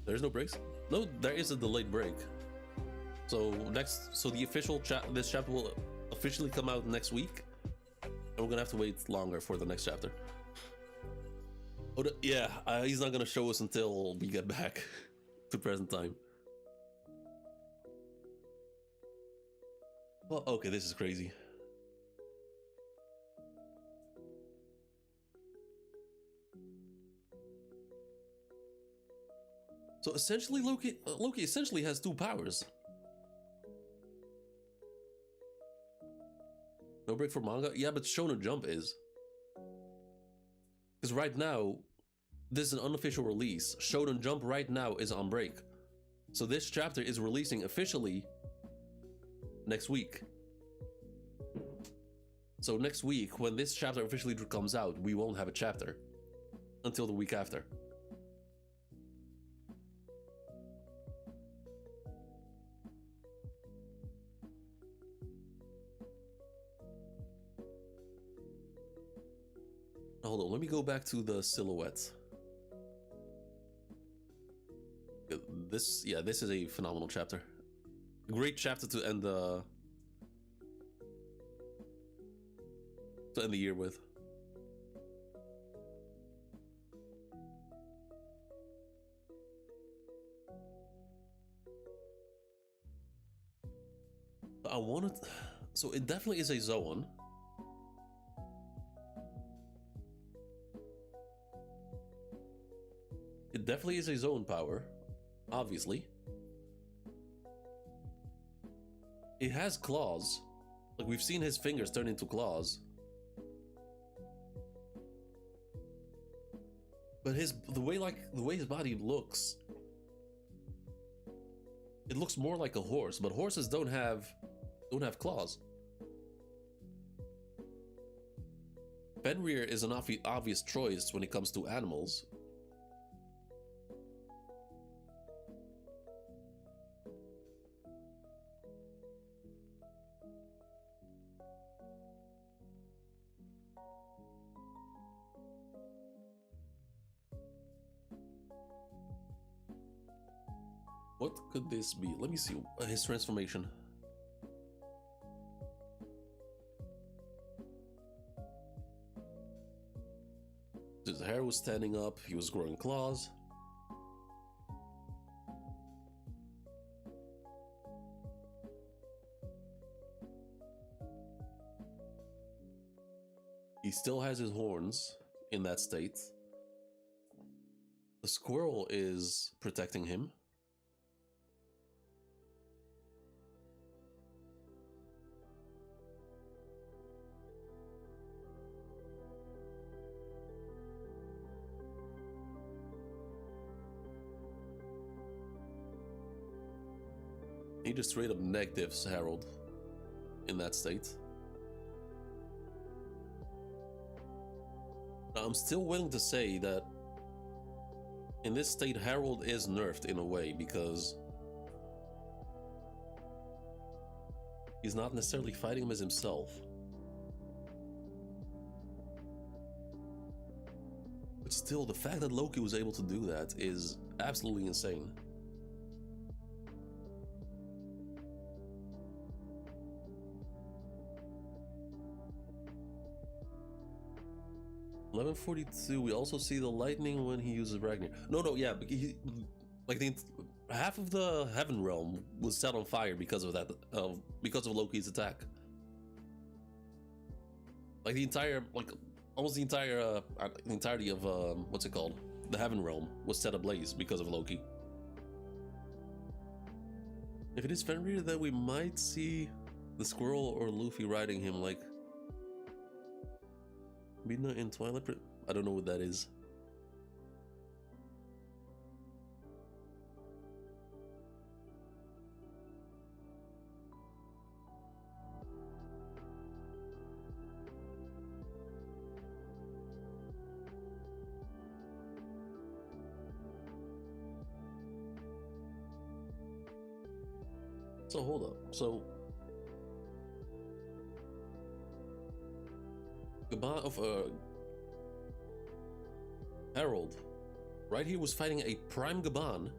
There's no breaks? No, there is a delayed break. So the official this chapter will officially come out next week, and we're gonna have to wait longer for the next chapter. Oh, yeah, he's not gonna show us until we get back to present time. Well, okay, this is crazy. So essentially, Loki essentially has two powers. No break for manga? Yeah, but Shonen Jump is. Because right now, this is an unofficial release. Shonen Jump right now is on break. So this chapter is releasing officially next week. So next week, when this chapter officially comes out, we won't have a chapter until the week after. Hold on, let me go back to the silhouette. This is a phenomenal chapter. Great chapter to end the year with. I wanted, so it definitely is a Zoan. It definitely is a zone power, obviously. It has claws. Like, we've seen his fingers turn into claws. But the way his body looks, it looks more like a horse. But horses don't have claws. Fenrir is an obvious choice when it comes to animals. What could this be? Let me see his transformation. His hair was standing up, he was growing claws. He still has his horns in that state. The squirrel is protecting him. He just straight up negatives Harold in that state. Now, I'm still willing to say that in this state, Harold is nerfed in a way because he's not necessarily fighting him as himself. But still, the fact that Loki was able to do that is absolutely insane. 1142. We also see the lightning when he uses Ragnar. No, yeah, like half of the heaven realm was set on fire because of that, because of Loki's attack. Like almost the entirety of what's it called? The heaven realm was set ablaze because of Loki. If it is Fenrir, then we might see the squirrel or Luffy riding him like Midnight in Twilight. I don't know what that is. So hold up. So Gaban of Harold right here was fighting a prime Gaban.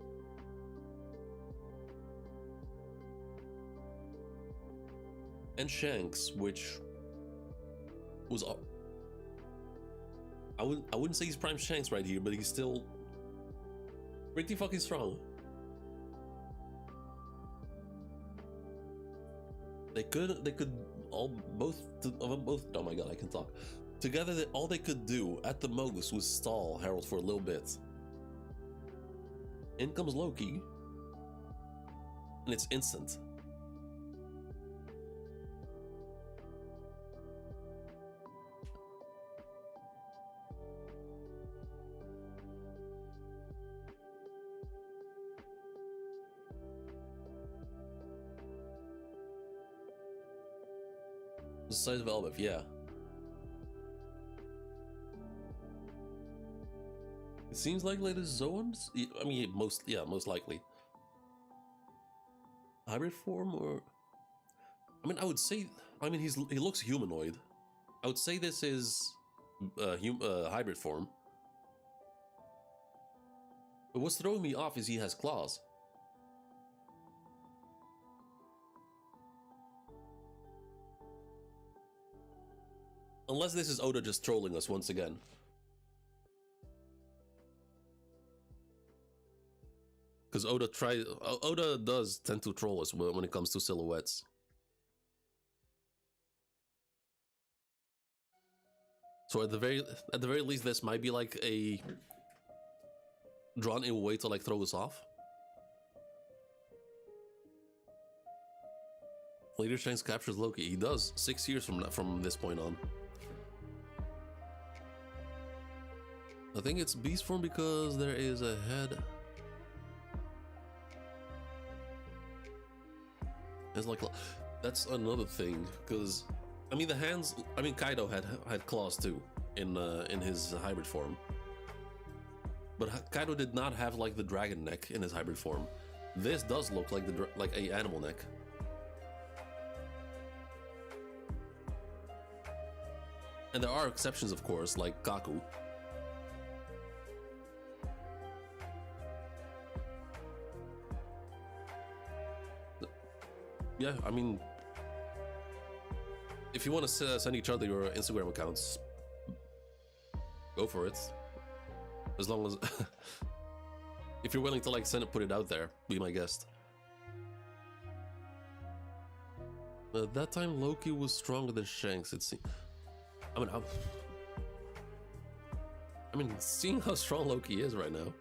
And Shanks, which was I wouldn't say he's prime Shanks right here, but he's still pretty fucking strong. They could both. Oh my god, I can talk. Together, all they could do at the most was stall Harold for a little bit. In comes Loki, and it's instant. The size of elbaf, yeah. It seems like latest zones. I mean, most likely. Hybrid form, or I mean, I would say. I mean, he looks humanoid. I would say this is hybrid form. But what's throwing me off is he has claws. Unless this is Oda just trolling us once again. Because Oda does tend to troll us when it comes to silhouettes. So at the very least, this might be like a drawn in way to like throw us off. Later Shanks captures Loki. He does 6 years from this point on. I think it's beast form because there is a head. It's like that's another thing because I mean the hands. I mean Kaido had claws too in his hybrid form, but Kaido did not have like the dragon neck in his hybrid form. This does look like like a animal neck. And there are exceptions, of course, like Kaku. Yeah, I mean, if you want to send each other your Instagram accounts, go for it. As long as, if you're willing to like put it out there, be my guest. At that time, Loki was stronger than Shanks. It seems. I mean, seeing how strong Loki is right now.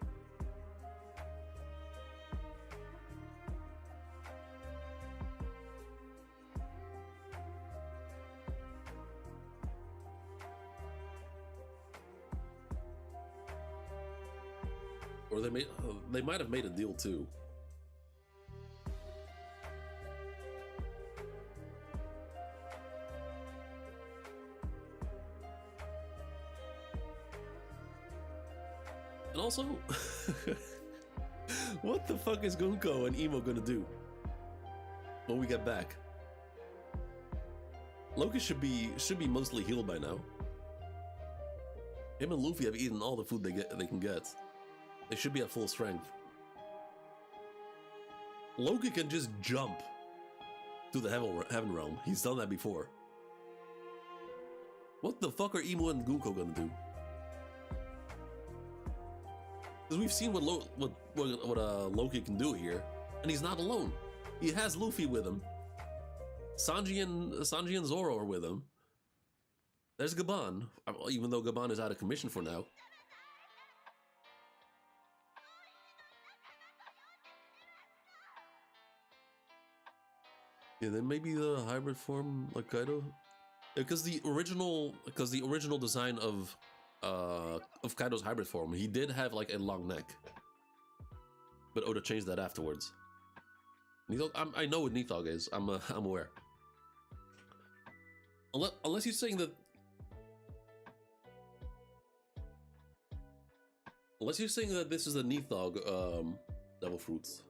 Or they might have made a deal too. And also, what the fuck is Gunko and Emo gonna do when we get back? Loki should be mostly healed by now. Him and Luffy have eaten all the food they can get. They should be at full strength. Loki can just jump to the heaven realm. He's done that before. What the fuck are Emo and Gunko gonna do? Because we've seen what Loki can do here, and he's not alone. He has Luffy with him. Sanji and Zoro are with him. There's Gaban, even though Gaban is out of commission for now. Yeah, then maybe the hybrid form like Kaido, because the original design of Kaido's hybrid form, he did have like a long neck, but Oda changed that afterwards. Nithog, I know what Nithog is. I'm aware. Unless you're saying that. Unless you're saying that this is a Nithog devil fruits.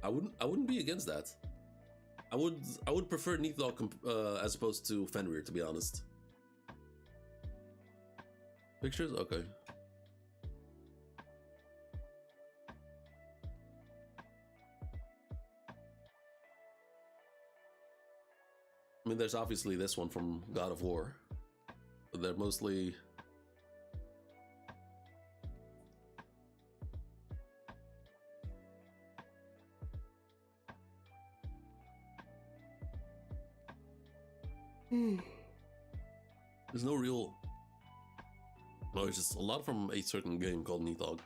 I wouldn't be against that. I would prefer Nithog as opposed to Fenrir, to be honest. Pictures? Okay. I mean, there's obviously this one from God of War, but they're mostly. There's no real. No, it's just a lot from a certain game called Nithog.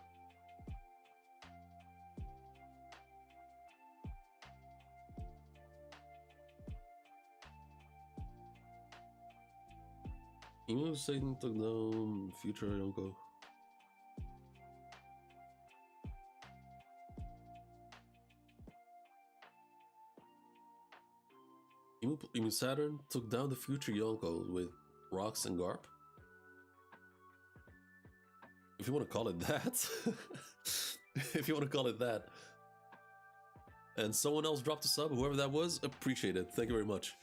Emo Satan took down future Yonko. Emu Saturn took down the future Yonko with rocks and Garp. If you want to call it that. If you want to call it that. And someone else dropped a sub, whoever that was, appreciate it. Thank you very much.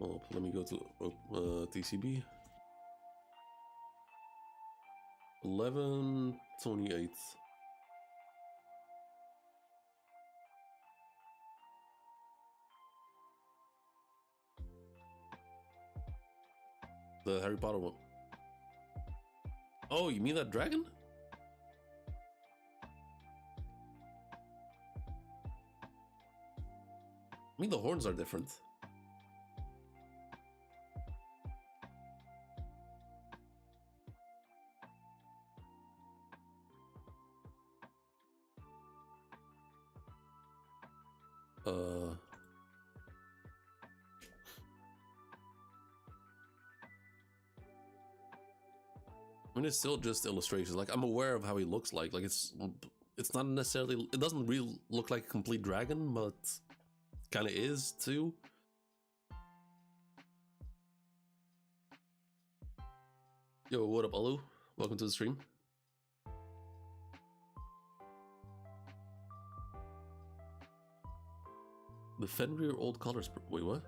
Oh, let me go to TCB. 11/28. The Harry Potter one. Oh, you mean that dragon? I mean the horns are different. I mean, it's still just illustrations. Like, I'm aware of how he looks like. Like, it's not necessarily... It doesn't really look like a complete dragon, but kind of is, too. Yo, what up, Olu? Welcome to the stream. The Fenrir old colors... Wait, what?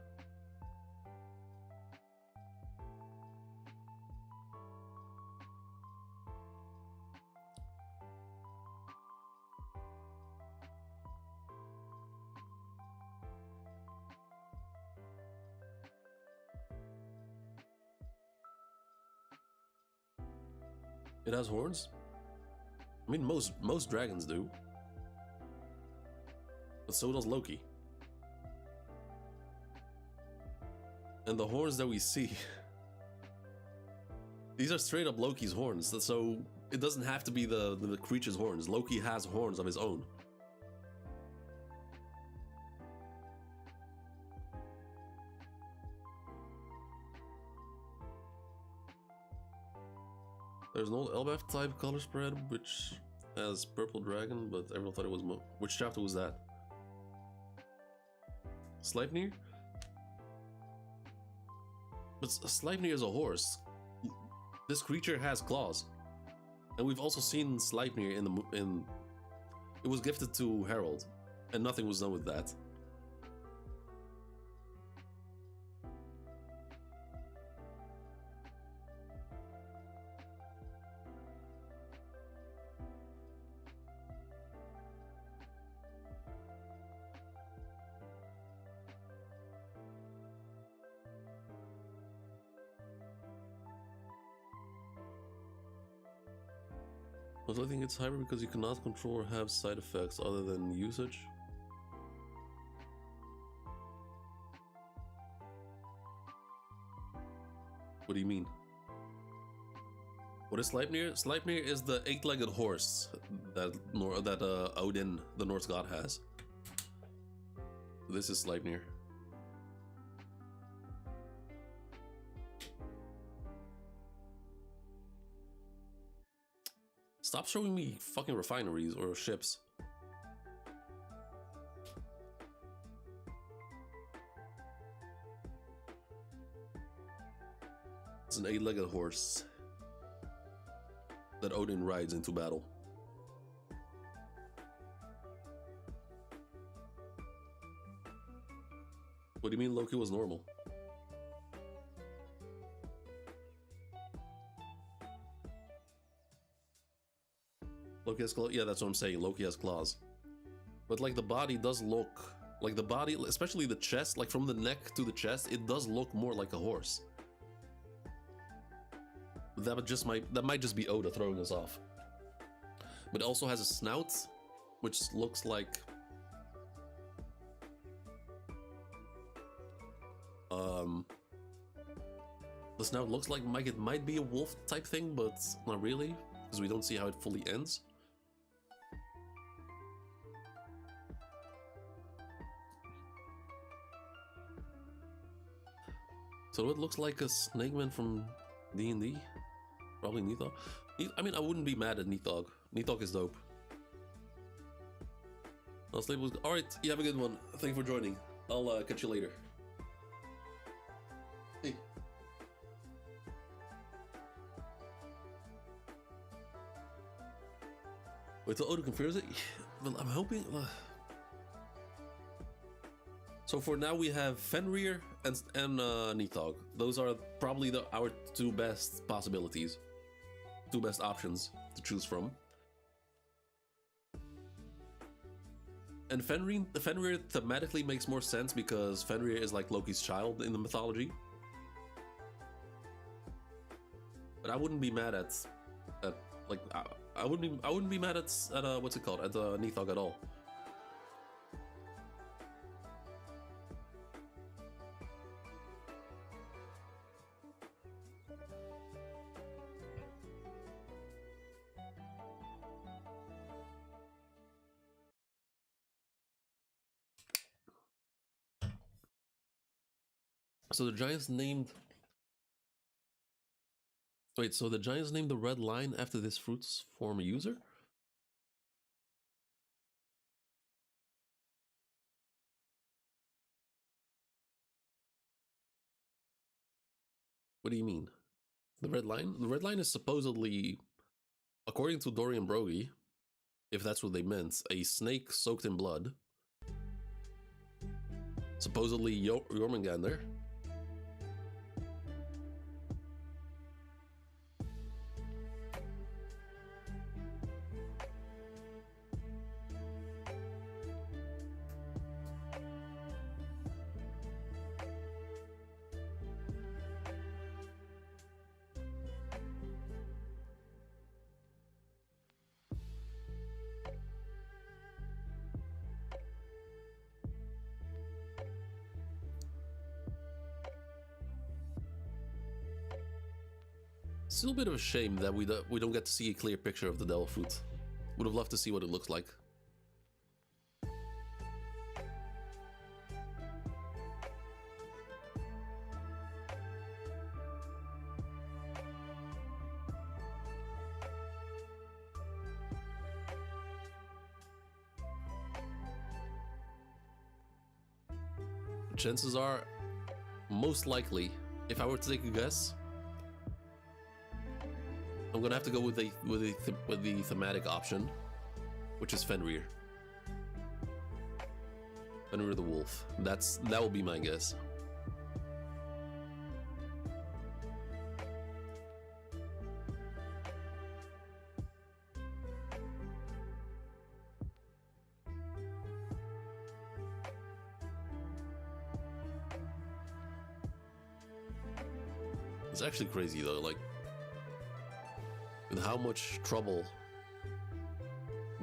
It has horns? I mean, most dragons do. But so does Loki. And the horns that we see... These are straight up Loki's horns, so it doesn't have to be the creature's horns. Loki has horns of his own. There's an old elbaf type color spread which has purple dragon, but everyone thought it was which chapter was that? Sleipnir? But Sleipnir is a horse. This creature has claws, and we've also seen Sleipnir in. It was gifted to Harold, and nothing was done with that. I think it's hybrid because you cannot control or have side effects other than usage. What do you mean? What is Sleipnir? Sleipnir is the 8-legged horse that Oden, the Norse god, has. This is Sleipnir. Stop showing me fucking refineries or ships. It's an 8-legged horse that Odin rides into battle. What do you mean Loki was normal? Loki has claws? Yeah, that's what I'm saying. Loki has claws. But like the body does look... Like the body, especially the chest, like from the neck to the chest, it does look more like a horse. That might just be Oda throwing us off. But it also has a snout, which looks like... The snout looks like it might be a wolf type thing, but not really, because we don't see how it fully ends. So it looks like a snake man from D&D. Probably Nithog. I mean, I wouldn't be mad at Nithog. Nithog is dope. Alright, you have a good one. Thank you for joining. I'll catch you later. Hey. Wait till Oda confirms it? Well, I'm hoping... So for now we have Fenrir and Nithog. Those are probably our two best possibilities. Two best options to choose from. And Fenrir thematically makes more sense because Fenrir is like Loki's child in the mythology. But I wouldn't be mad at like I wouldn't be mad at what's it called, at Nithog at all. So the giants named... Wait, so the Giants named the red line after this fruit's former user? What do you mean? The red line? The red line is supposedly, according to Dorian Brogy, if that's what they meant, a snake soaked in blood. Supposedly Jormungandr. Still a bit of a shame that we don't get to see a clear picture of the devil fruit. Would have loved to see what it looks like. Chances are, most likely, if I were to take a guess, I'm gonna have to go with the thematic option, which is Fenrir. Fenrir the wolf. That will be my guess. It's actually crazy though, like, with how much trouble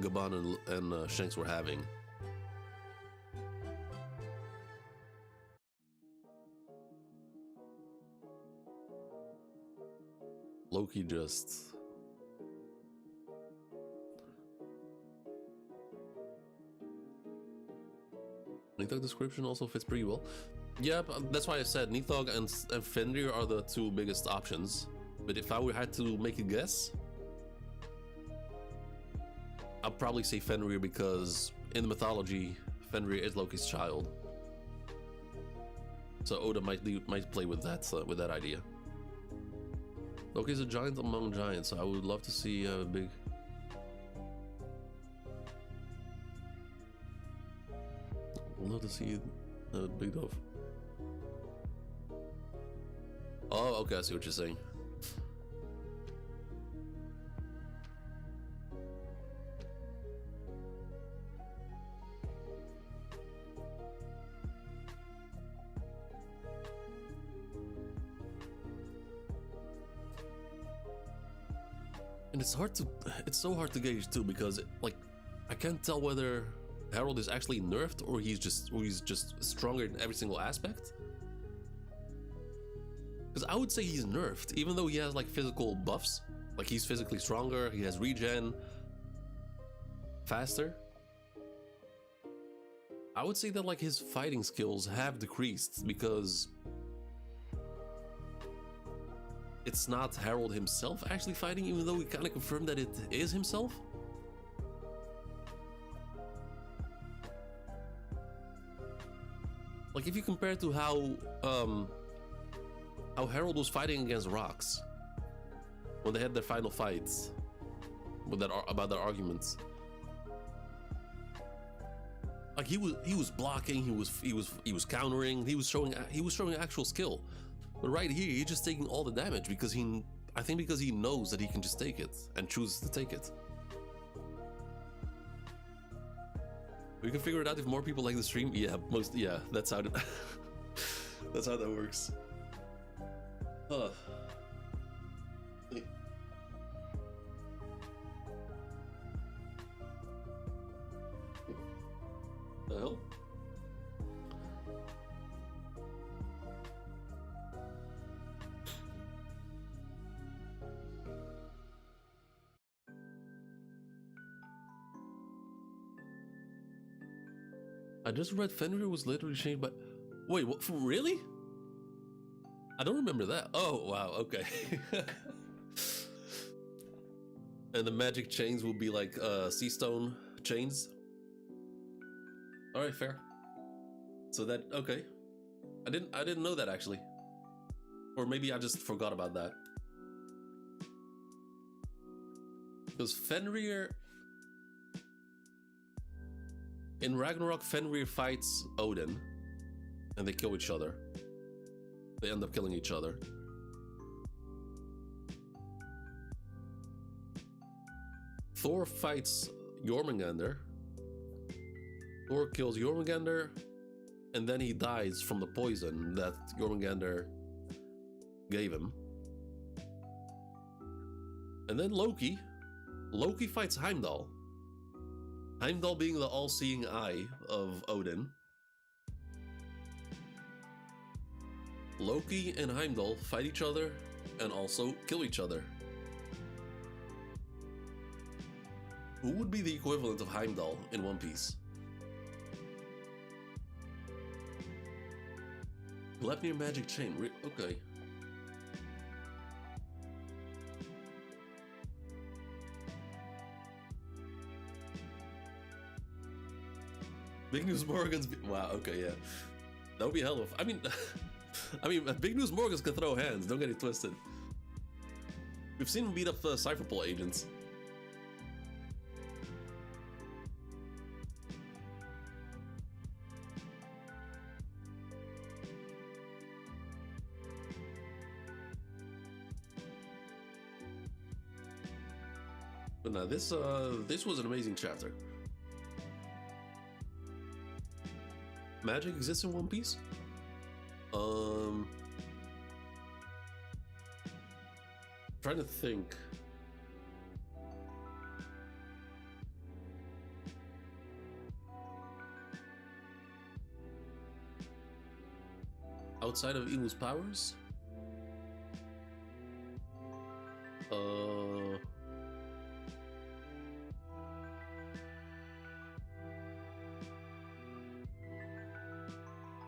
Gaban and Shanks were having. Loki just... Nithog description also fits pretty well. Yeah, that's why I said Nithog and Fenrir are the two biggest options. But if I had to make a guess, I'll probably say Fenrir because in the mythology, Fenrir is Loki's child. So Oden might play with that idea. Loki's a giant among giants, so I would love to see a big... I'd love to see a big dove. Oh, okay, I see what you're saying. And it's so hard to gauge too, because like I can't tell whether Harold is actually nerfed or he's just stronger in every single aspect. Because I would say he's nerfed, even though he has like physical buffs, like he's physically stronger, he has regen, faster. I would say that like his fighting skills have decreased because it's not Harold himself actually fighting, even though we kind of confirmed that it is himself. Like if you compare it to how Harold was fighting against rocks when they had their final fights with that about their arguments. Like he was blocking, he was countering, he was showing actual skill. But right here, he's just taking all the damage because I think because he knows that he can just take it and chooses to take it. We can figure it out if more people like the stream. Yeah, that's how that's how that works. The hell? I just read Fenrir was literally changed by... Wait, what? Really? I don't remember that. Oh, wow, okay. And the magic chains will be like sea stone chains. All right, fair. So that okay. I didn't know that actually. Or maybe I just forgot about that. Because Fenrir in Ragnarok, Fenrir fights Odin and they kill each other. They end up killing each other. Thor fights Jormungandr. Thor kills Jormungandr, and then he dies from the poison that Jormungandr gave him. And then Loki fights Heimdall. Heimdall being the all-seeing eye of Odin. Loki and Heimdall fight each other and also kill each other. Who would be the equivalent of Heimdall in One Piece? Gleipnir magic chain. Okay. Big News Morgans. Wow. Okay. Yeah. That would be hell of. I mean, Big News Morgans can throw hands. Don't get it twisted. We've seen him beat up Cypherpole agents. But now this was an amazing chapter. Magic exists in One Piece? Trying to think. Outside of Imu's powers?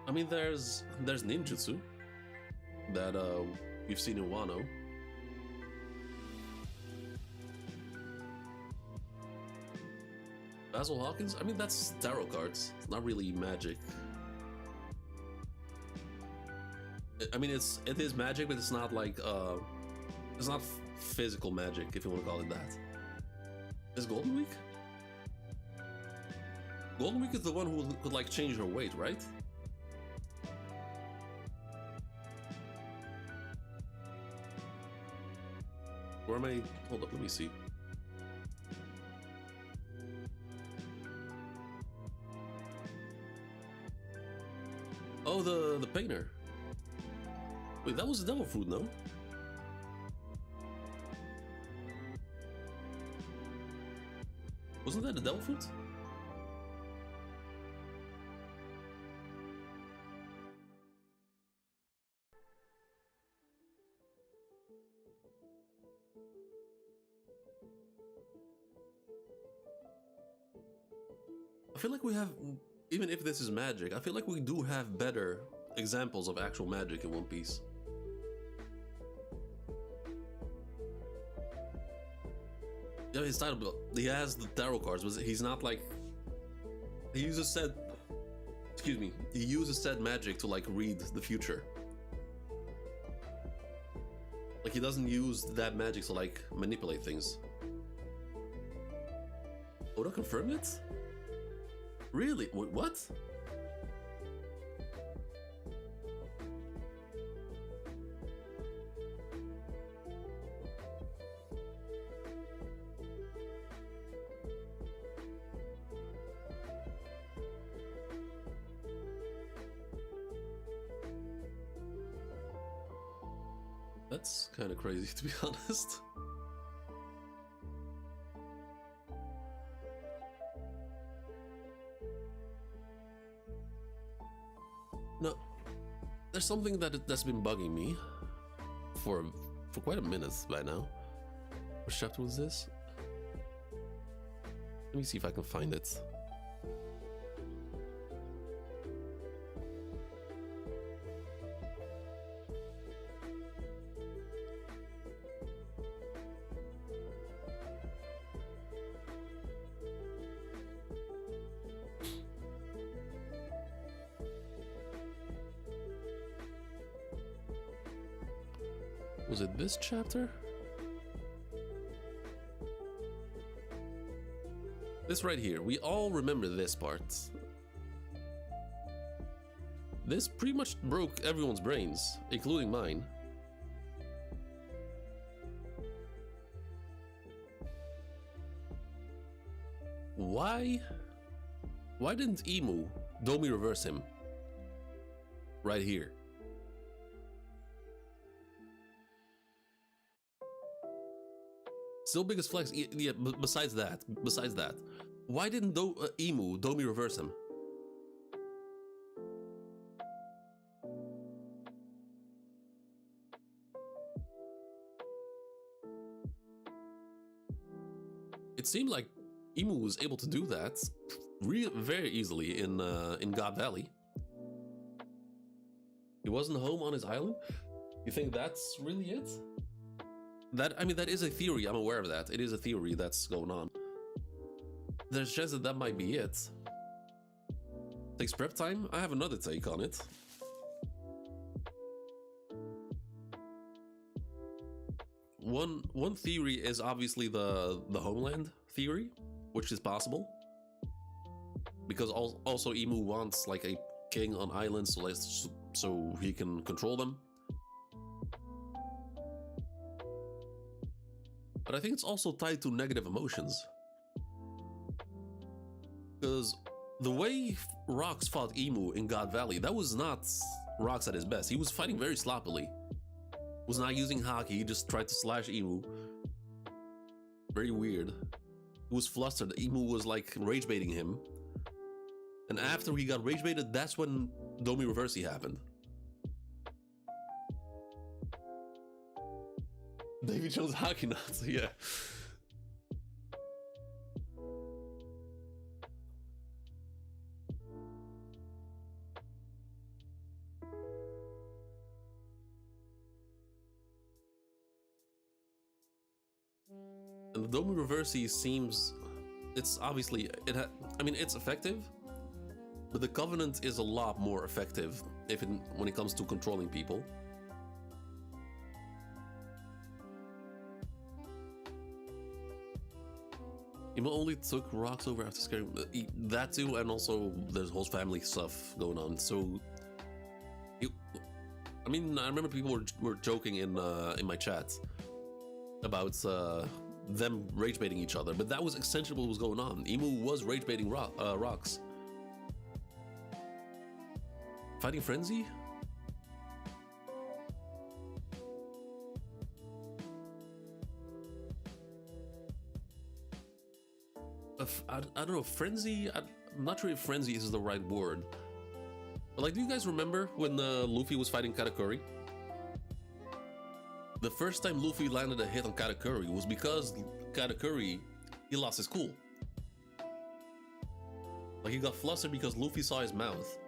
I mean, there's ninjutsu that we've seen in Wano. Basil Hawkins? I mean, that's tarot cards. It's not really magic. I mean, it is magic, but it's not like it's not physical magic, if you want to call it that. Is Golden Week? Golden Week is the one who could like change her weight, right? Where am I? Hold up, let me see. Oh, the painter. Wait, that was the devil fruit, no? Wasn't that the devil fruit? I feel like we have, even if this is magic, I feel like we do have better examples of actual magic in One Piece. Yeah, his title, he has the tarot cards, but he's not like, he uses said magic to like read the future. Like he doesn't use that magic to like manipulate things. Oda confirmed it? Really? Wait, what? That's kind of crazy, to be honest. No, there's something that's been bugging me for quite a minute by now. What chapter was this? Let me see if I can find it. Was it this chapter? This right here. We all remember this part. This pretty much broke everyone's brains, including mine. Why didn't Emu Domi reverse him? Right here. Still biggest flex, yeah, besides that, why didn't Emu Domi reverse him? It seemed like Emu was able to do that very easily in God Valley. He wasn't home on his island? You think that's really it? I mean, that is a theory. I'm aware of that. It is a theory that's going on. There's a chance that might be it. Takes prep time? I have another take on it. One theory is obviously the homeland theory, which is possible. Because also Emu wants like a king on islands so he can control them. But I think it's also tied to negative emotions. Because the way Rox fought Emu in God Valley, that was not Rox at his best. He was fighting very sloppily. Was not using haki, he just tried to slash Emu. Very weird. He was flustered. Emu was like rage baiting him. And after he got rage baited, that's when Domi Reversi happened. David Jones hockey nuts, yeah. And the Domi Reversi seems, it's obviously, I mean, it's effective, but the Covenant is a lot more effective when it comes to controlling people. Emo only took Rox over after scaring that too, and also there's whole family stuff going on. So, I mean, I remember people were joking in my chat about them rage baiting each other, but that was essentially what was going on. Emu was rage baiting Rox. Fighting Frenzy? I don't know, Frenzy? I'm not sure if Frenzy is the right word. But like, do you guys remember when Luffy was fighting Katakuri? The first time Luffy landed a hit on Katakuri was because Katakuri, he lost his cool. Like, he got flustered because Luffy saw his mouth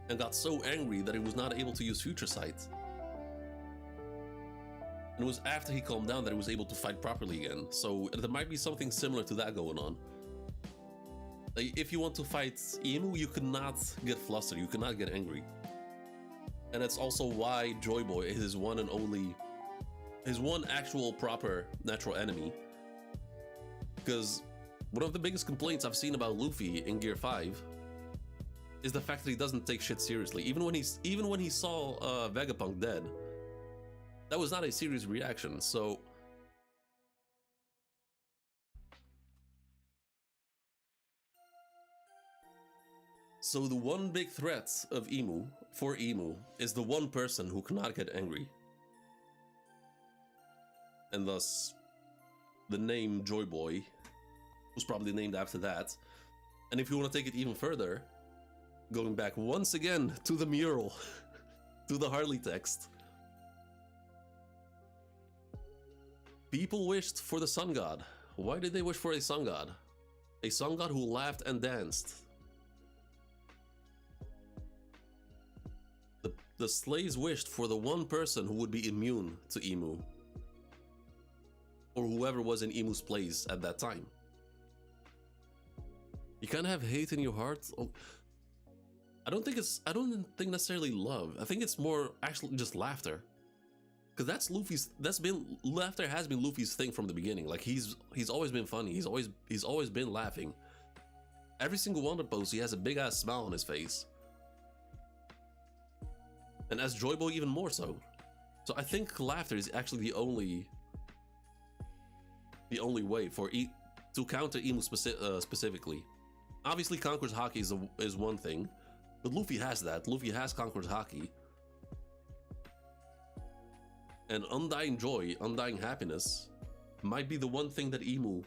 and got so angry that he was not able to use Future Sight. And it was after he calmed down that he was able to fight properly again. So there might be something similar to that going on. Like, if you want to fight Emu, you cannot get flustered, you cannot get angry. And that's also why Joy Boy is his one and only, his one actual proper natural enemy. Because one of the biggest complaints I've seen about Luffy in Gear 5 is the fact that he doesn't take shit seriously. Even when he saw Vegapunk dead, that was not a serious reaction. So the one big threat of Emu, for Emu, is the one person who cannot get angry. And thus, the name Joy Boy was probably named after that. And if you want to take it even further, going back once again to the mural, to the Harley text. People wished for the sun god. Why did they wish for a sun god? A sun god who laughed and danced. The slaves wished for the one person who would be immune to Emu. Or whoever was in Emu's place at that time. You can't have hate in your heart. I don't think necessarily love. I think it's more actually just laughter. Because that's Luffy's. That's been laughter has been Luffy's thing from the beginning. Like he's always been funny. He's always been laughing. Every single Wonder Pose, he has a big ass smile on his face. And as Joy Boy, even more so. So I think laughter is actually the only way for to counter Emu specifically. Obviously, Conqueror's Haki is one thing, but Luffy has that. Luffy has Conqueror's Haki. And Undying Joy, Undying Happiness, might be the one thing that Emu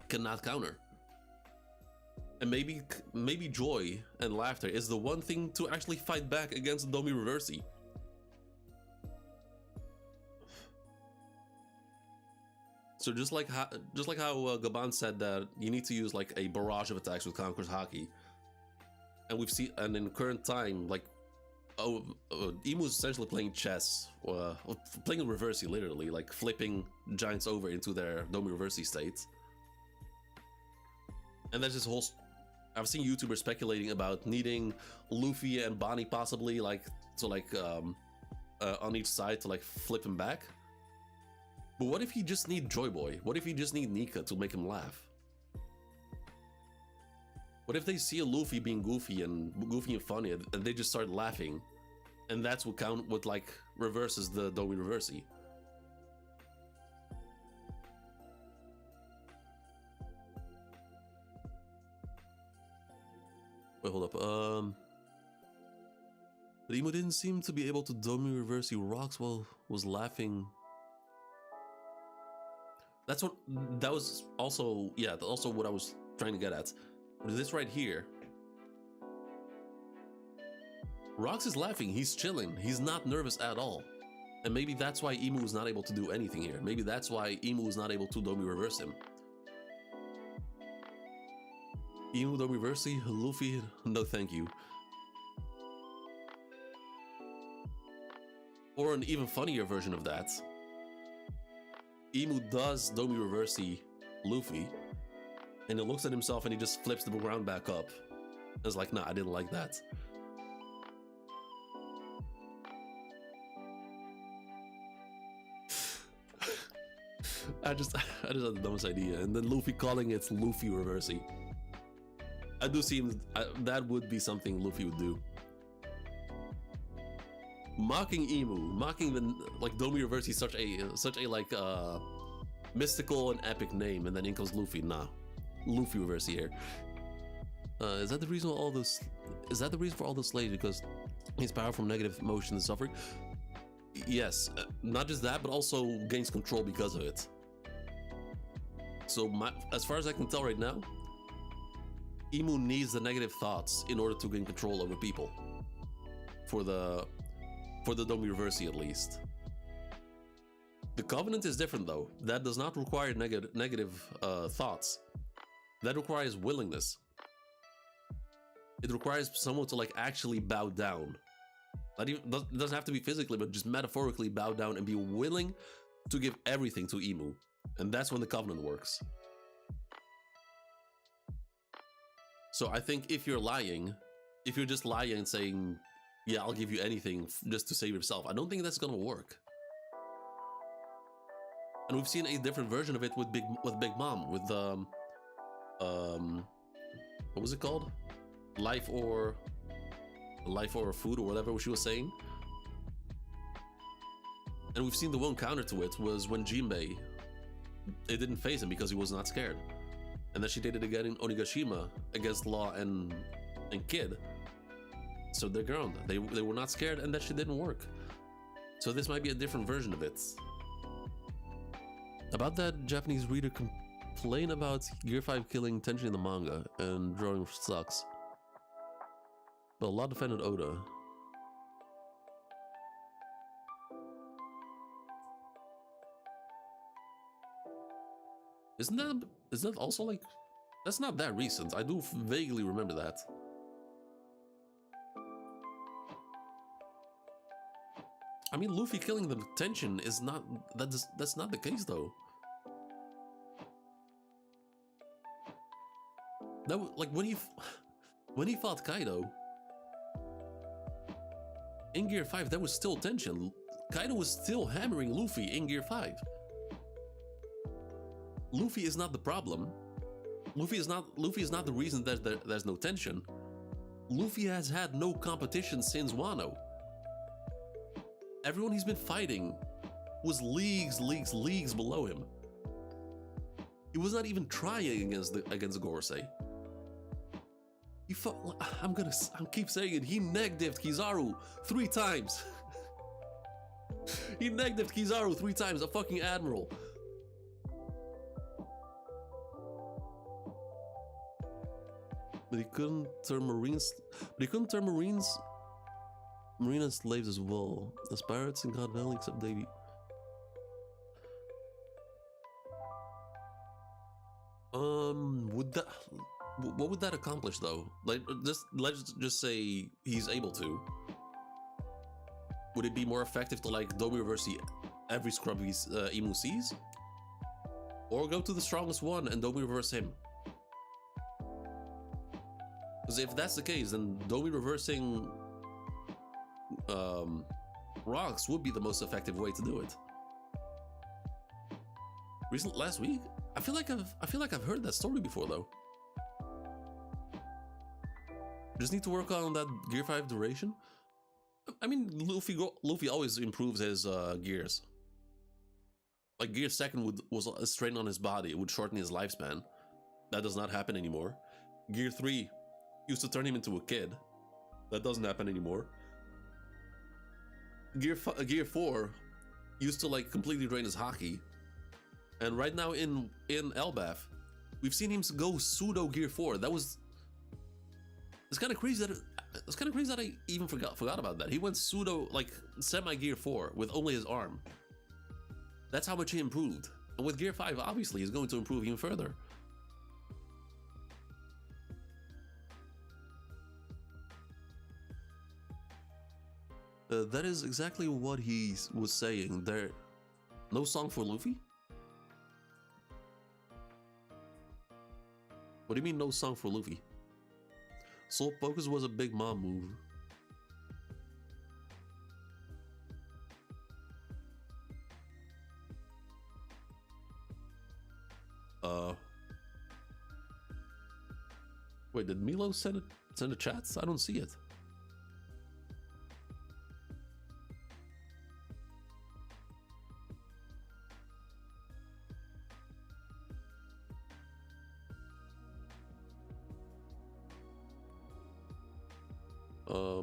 cannot counter. And maybe Joy and Laughter is the one thing to actually fight back against Domi Reversi. So just like how Gaban said that you need to use like a barrage of attacks with Conqueror's Haki, and we've seen, and in current time, like Emu's essentially playing chess, playing Reversi literally, like flipping giants over into their Domi Reversi state. And there's this whole, I've seen YouTubers speculating about needing Luffy and Bonnie possibly like on each side to like flip him back. But what if you just need Joy Boy? What if you just need Nika to make him laugh? What if they see a Luffy being goofy and funny and they just start laughing, and that's what like reverses the Domi Reversi? Wait, hold up. But Emu didn't seem to be able to Domi Reversi rocks while was laughing. That was also, yeah, also what I was trying to get at. This right here. Rox is laughing, he's chilling, he's not nervous at all. And maybe that's why Emu was not able to do anything here. Maybe that's why Emu was not able to Domi reverse him. Emu Domi Reversi, Luffy, no thank you. Or an even funnier version of that. Emu does Domi Reversi Luffy, and he looks at himself and he just flips the ground back up. It's like, nah, I didn't like that. I just had the dumbest idea, and then Luffy calling it Luffy Reversi. I do see him, that would be something Luffy would do. Mocking Emu, mocking the like Domi Reversi, such a like mystical and epic name, and then in comes Luffy. Nah, Luffy Reversi here. Is that the reason all this? Is that the reason for all this slaves? Because he's power from negative emotion and suffering. Yes, not just that, but also gains control because of it. So, as far as I can tell right now, Emu needs the negative thoughts in order to gain control over people. For the Domi Reversi, at least. The Covenant is different though. That does not require negative thoughts. That requires willingness. It requires someone to like actually bow down. It doesn't have to be physically, but just metaphorically bow down and be willing to give everything to Emu. And that's when the Covenant works. So I think if you're lying, if you're just lying and saying, yeah, I'll give you anything just to save yourself, I don't think that's gonna work. And we've seen a different version of it with Big Mom, with what was it called? Life or food or whatever she was saying. And we've seen the one counter to it was when Jinbei, it didn't phase him because he was not scared. And then she did it again in Onigashima against Law and Kid. So they're ground. They were not scared, and that shit didn't work. So this might be a different version of it. About that, Japanese reader complain about Gear 5 killing Tenchi in the manga, and drawing sucks. But a lot defended Oda. Is that also like, that's not that recent. I do vaguely remember that. I mean, Luffy killing the tension is not, that's not the case though. That like when he fought Kaido in Gear 5, there was still tension. Kaido was still hammering Luffy in Gear 5. Luffy is not the problem. Luffy is not the reason there's no tension. Luffy has had no competition since Wano. Everyone he's been fighting was leagues below him. He was not even trying against Gorosei. He fought. I'm keep saying it. He neck-diffed Kizaru 3 times. He neck-diffed Kizaru 3 times. A fucking admiral. But he couldn't turn Marines. Marine and slaves as well. As pirates in God Valley, except Davy. What would that accomplish though? Like, let's just say he's able to. Would it be more effective to like Domi reverse every scrub Imu sees? Or go to the strongest one and Domi reverse him? Because if that's the case, then Domi reversing rocks would be the most effective way to do it. Last week, I feel like I've heard that story before though. Just need to work on that Gear 5 duration. I mean, Luffy always improves his gears. Like Gear 2nd was a strain on his body; it would shorten his lifespan. That does not happen anymore. Gear 3 used to turn him into a kid. That doesn't happen anymore. Gear 4 used to like completely drain his haki. And right now in elbaf, we've seen him go pseudo Gear 4. It's kind of crazy that I even forgot about that. He went pseudo like semi Gear 4 with only his arm. That's how much he improved. And with Gear 5, obviously, he's going to improve even further. That is exactly what he was saying. There, no song for Luffy? What do you mean no song for Luffy? Soul Focus was a big mom move. Wait, did Milo send a chat? I don't see it.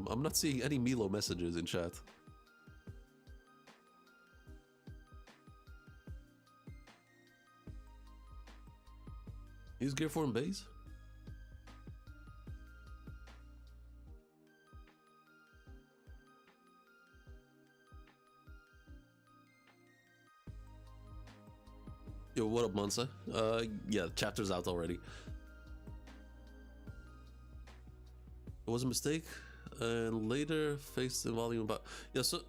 I'm not seeing any Milo messages in chat. Use Gear 4 in base? Yo, what up, Monza? Yeah, chapter's out already. It was a mistake, and later faced the volume about. Yeah, so.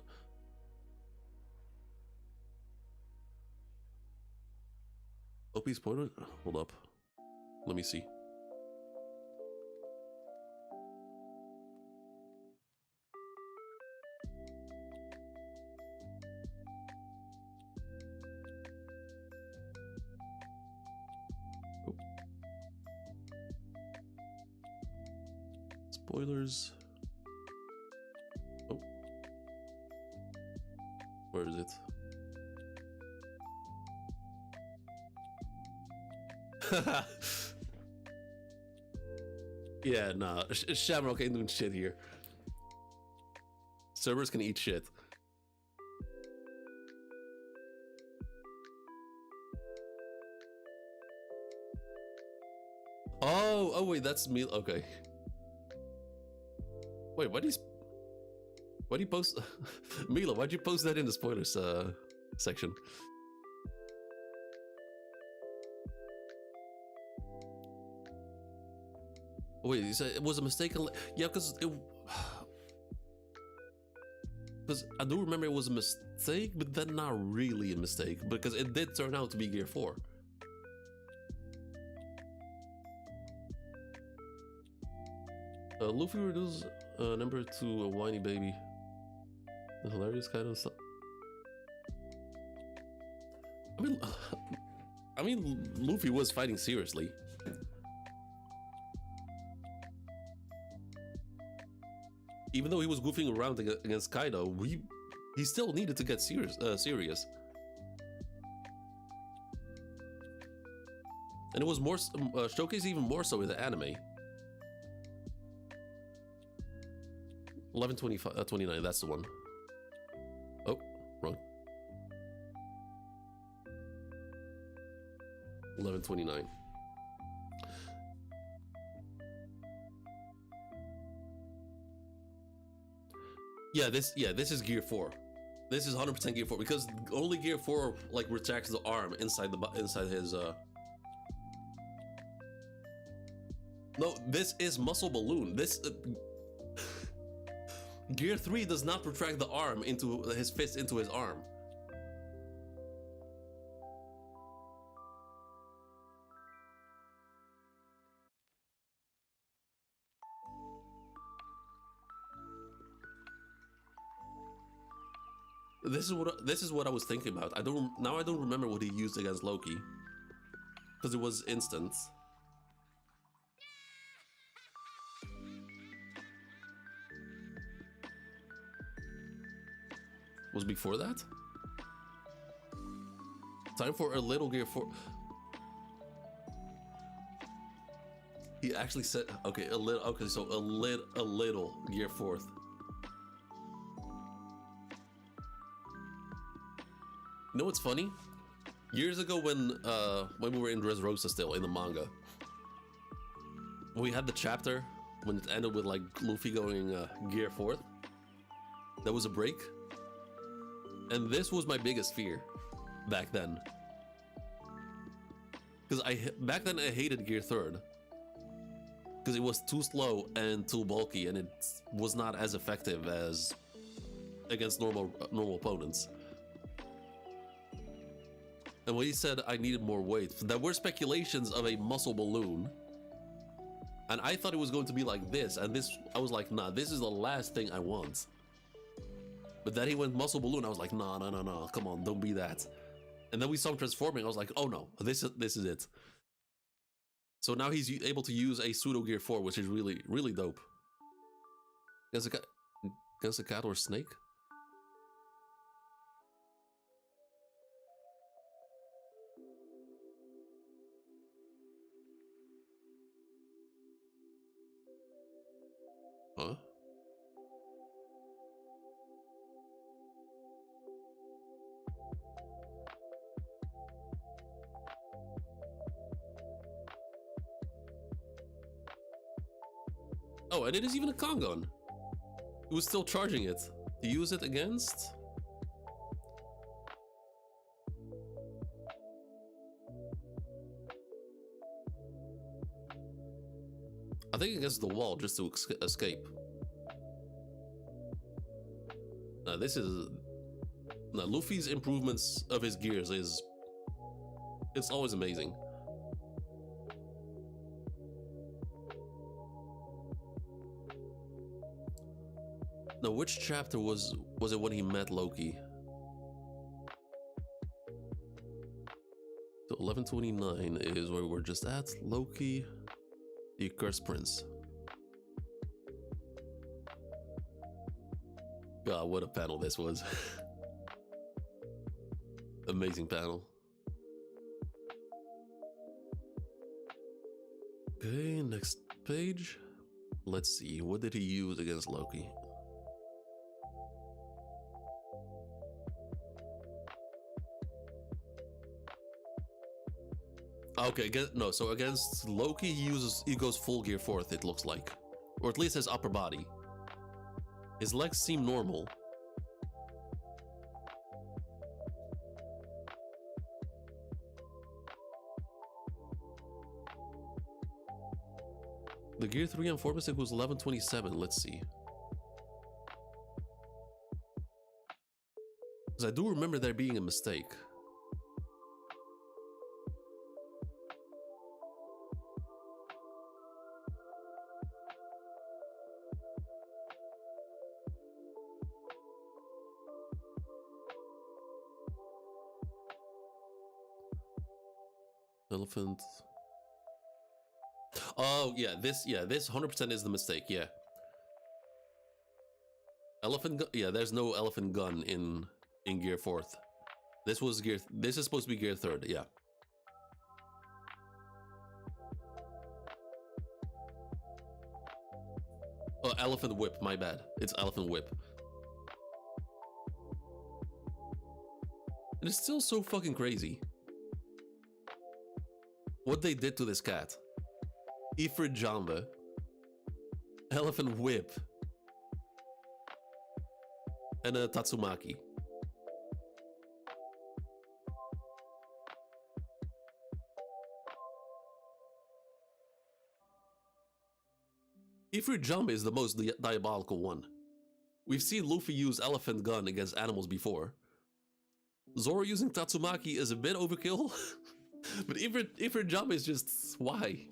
OP spoiler? Hold up. Let me see. Spoilers. Oh. Where is it? Yeah, nah. Shamrock ain't doing shit here. Servers can eat shit. Oh wait, that's me. Okay. Wait, why do you post Mila, why'd you post that in the spoilers section? Wait, you said it was a mistake? Yeah, because I do remember it was a mistake, but then not really a mistake, because it did turn out to be Gear 4. Luffy reduces number to a whiny baby. The hilarious kind of stuff. I mean, Luffy was fighting seriously. Even though he was goofing around against Kaido, he still needed to get serious. And it was more showcased even more so in the anime. 11:29, that's the one. Oh, wrong. 11:29. Yeah, this is Gear 4. This is 100% Gear 4 because only Gear 4 like retracts the arm inside his No, this is Muscle Balloon. This Gear 3 does not retract the arm into his fist into his arm. This is what I was thinking about. I don't remember what he used against Loki because it was instant. Was before that? Time for a little Gear 4. He actually said, okay, a little. Okay, so a little Gear 4th. You know what's funny? Years ago when we were in Dressrosa still in the manga, we had the chapter when it ended with like Luffy going Gear 4th. There was a break. And this was my biggest fear back then. Because back then I hated Gear 3rd. Because it was too slow and too bulky and it was not as effective as against normal opponents. And when he said I needed more weight, there were speculations of a muscle balloon. And I thought it was going to be like this, and I was like, nah, this is the last thing I want. But then he went muscle balloon. I was like, no, come on, don't be that. And then we saw him transforming. I was like, oh no, this is it. So now he's able to use a pseudo Gear 4, which is really, really dope. Against a cat or a snake? Huh? Oh, and it is even a Kongon. He was still charging it. To use it against? I think against the wall just to escape. Now this is... Now Luffy's improvements of his gears is... It's always amazing. Now, which chapter was it when he met Loki? So 11:29 is where we're just at. Loki, the Cursed Prince. God, what a panel this was. Amazing panel. Okay, next page. Let's see, what did he use against Loki? Okay, no, so against Loki, he goes full Gear 4th, it looks like. Or at least his upper body. His legs seem normal. The Gear 3 and 4 mistake was 11:27, let's see. Because I do remember there being a mistake. Elephant. Oh yeah, this 100% is the mistake. Yeah. Elephant gun. Yeah, there's no elephant gun in gear 4th. This was gear. This is supposed to be gear 3rd. Yeah. Oh, elephant whip. My bad. It's elephant whip. And it's still so fucking crazy what they did to this cat. Ifrit Jamba, elephant whip, and a Tatsumaki. Ifrit Jamba is the most diabolical one. We've seen Luffy use elephant gun against animals before. Zoro using Tatsumaki is a bit overkill, but Ifrit Jamba is just why?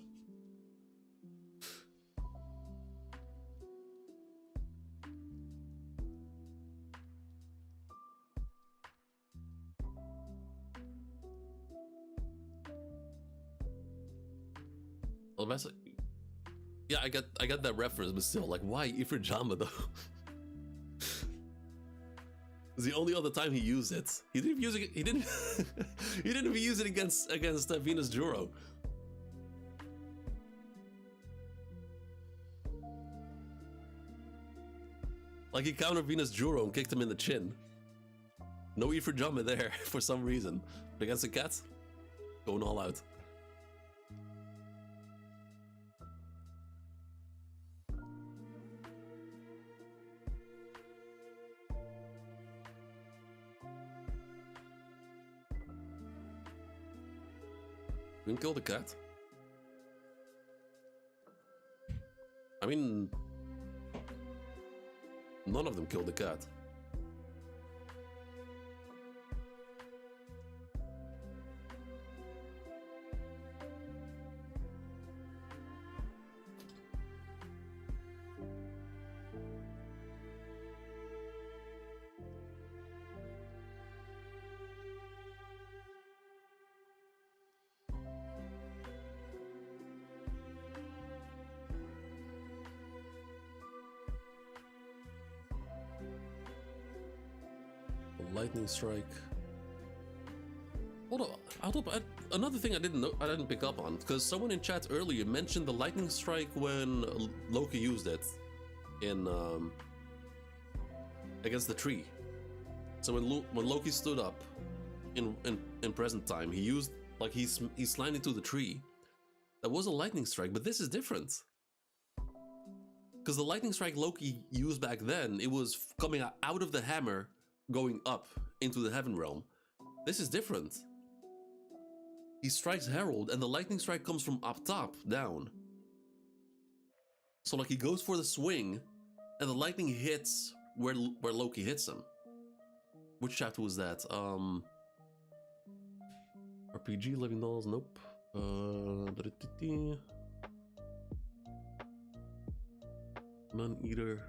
Well, that's yeah, I got that reference, but still, like, why Ifrit Jamba though? It's the only other time he used it. He didn't use it. He didn't. He didn't even use it against Venus Juro. Like, he countered Venus Juro and kicked him in the chin. No Ifrit Jamba there for some reason. But against the cat, going all out. Didn't kill the cat. I mean, none of them killed the cat. Lightning strike. Hold up. Another thing I didn't pick up on, because someone in chat earlier mentioned the lightning strike when Loki used it in against the tree. So when Loki stood up in present time, he used, like, he slammed into the tree. That was a lightning strike, but this is different. Because the lightning strike Loki used back then, it was coming out of the hammer, going up into the heaven realm. This is different. He strikes Herald and the lightning strike comes from up top down. So, like, he goes for the swing and the lightning hits where Loki hits him. Which chapter was that? RPG, Living Dolls, nope. Man-Eater.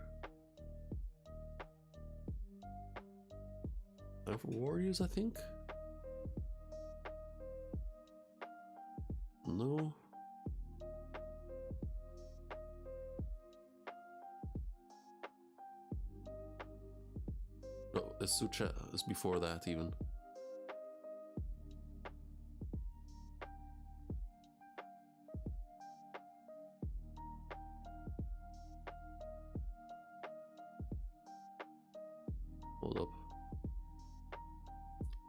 Time for Warriors, I think? No. No, it's Sucha. It's before that even. Hold up.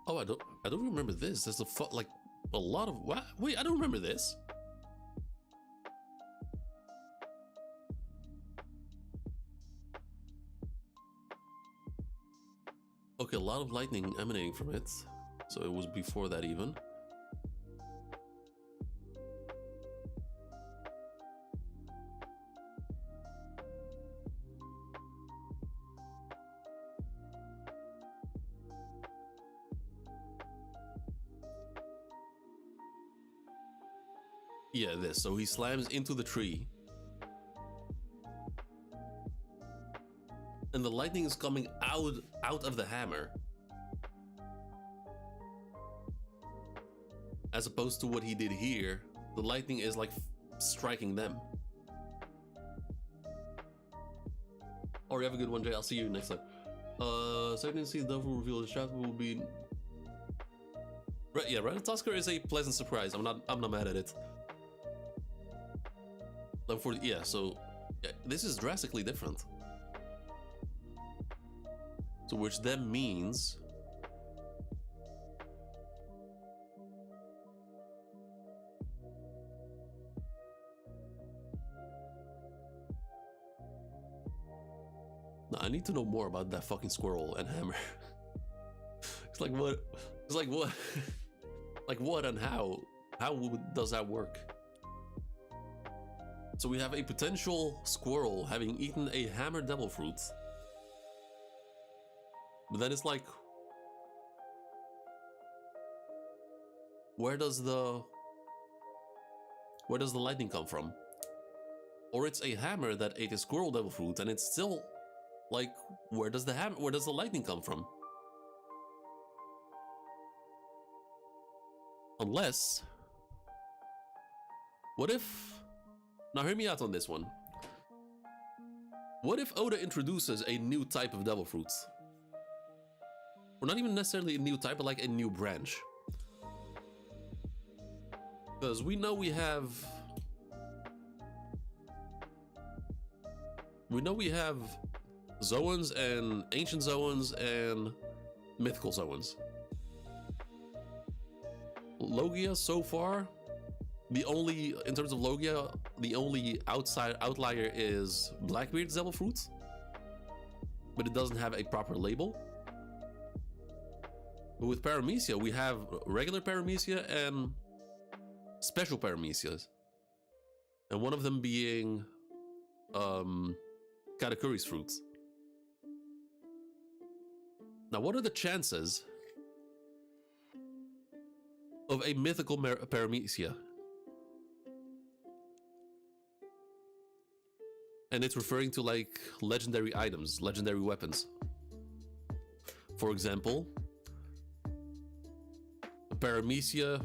Oh, I don't remember this. There's like a lot of what? Wait, I don't remember this. Okay, a lot of lightning emanating from it. So it was before that even. Yeah, this. So he slams into the tree. And the lightning is coming out of the hammer. as opposed to what he did here. The lightning is like striking them. Or have a good one, Jay. I'll see you next time. Second to see the devil reveal the shaft will be. Right, yeah, Red Tusker is a pleasant surprise. I'm not mad at it. Yeah, so yeah, this is drastically different. So which then means I need to know more about that fucking squirrel and hammer. It's like what? It's like what? Like what and how? How does that work? So we have a potential squirrel having eaten a hammer devil fruit. But then it's like, where does the lightning come from? Or it's a hammer that ate a squirrel devil fruit, and it's still like, where does the lightning come from? Unless, what if, now hear me out on this one. What if Oda introduces a new type of devil fruits? Or not even necessarily a new type, but like a new branch. Because we know we have Zoans and ancient Zoans and mythical Zoans. Logia so far, in terms of Logia, the only outlier is Blackbeard's devil fruit, but it doesn't have a proper label. But with Paramecia, we have regular Paramecia and special Paramecias, and one of them being Katakuri's fruits. Now, what are the chances of a mythical Paramecia? And it's referring to like legendary items, legendary weapons. For example, a Paramecia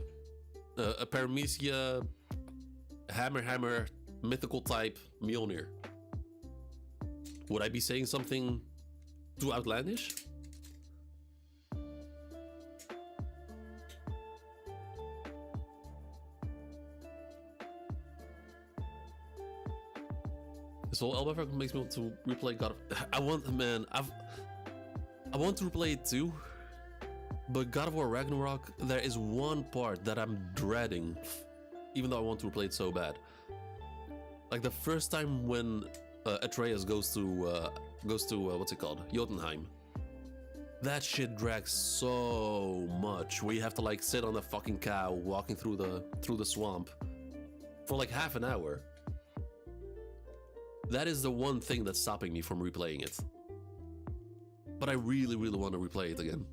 hammer mythical type Mjolnir. Would I be saying something too outlandish? This whole elbaf makes me want to replay God of... I want to replay it too, but God of War Ragnarok, there is one part that I'm dreading, even though I want to replay it so bad. Like the first time when Atreus goes to what's it called, Jotunheim. That shit drags so much. We have to like sit on a fucking cow walking through the swamp for like half an hour. That is the one thing that's stopping me from replaying it. But I really, really want to replay it again.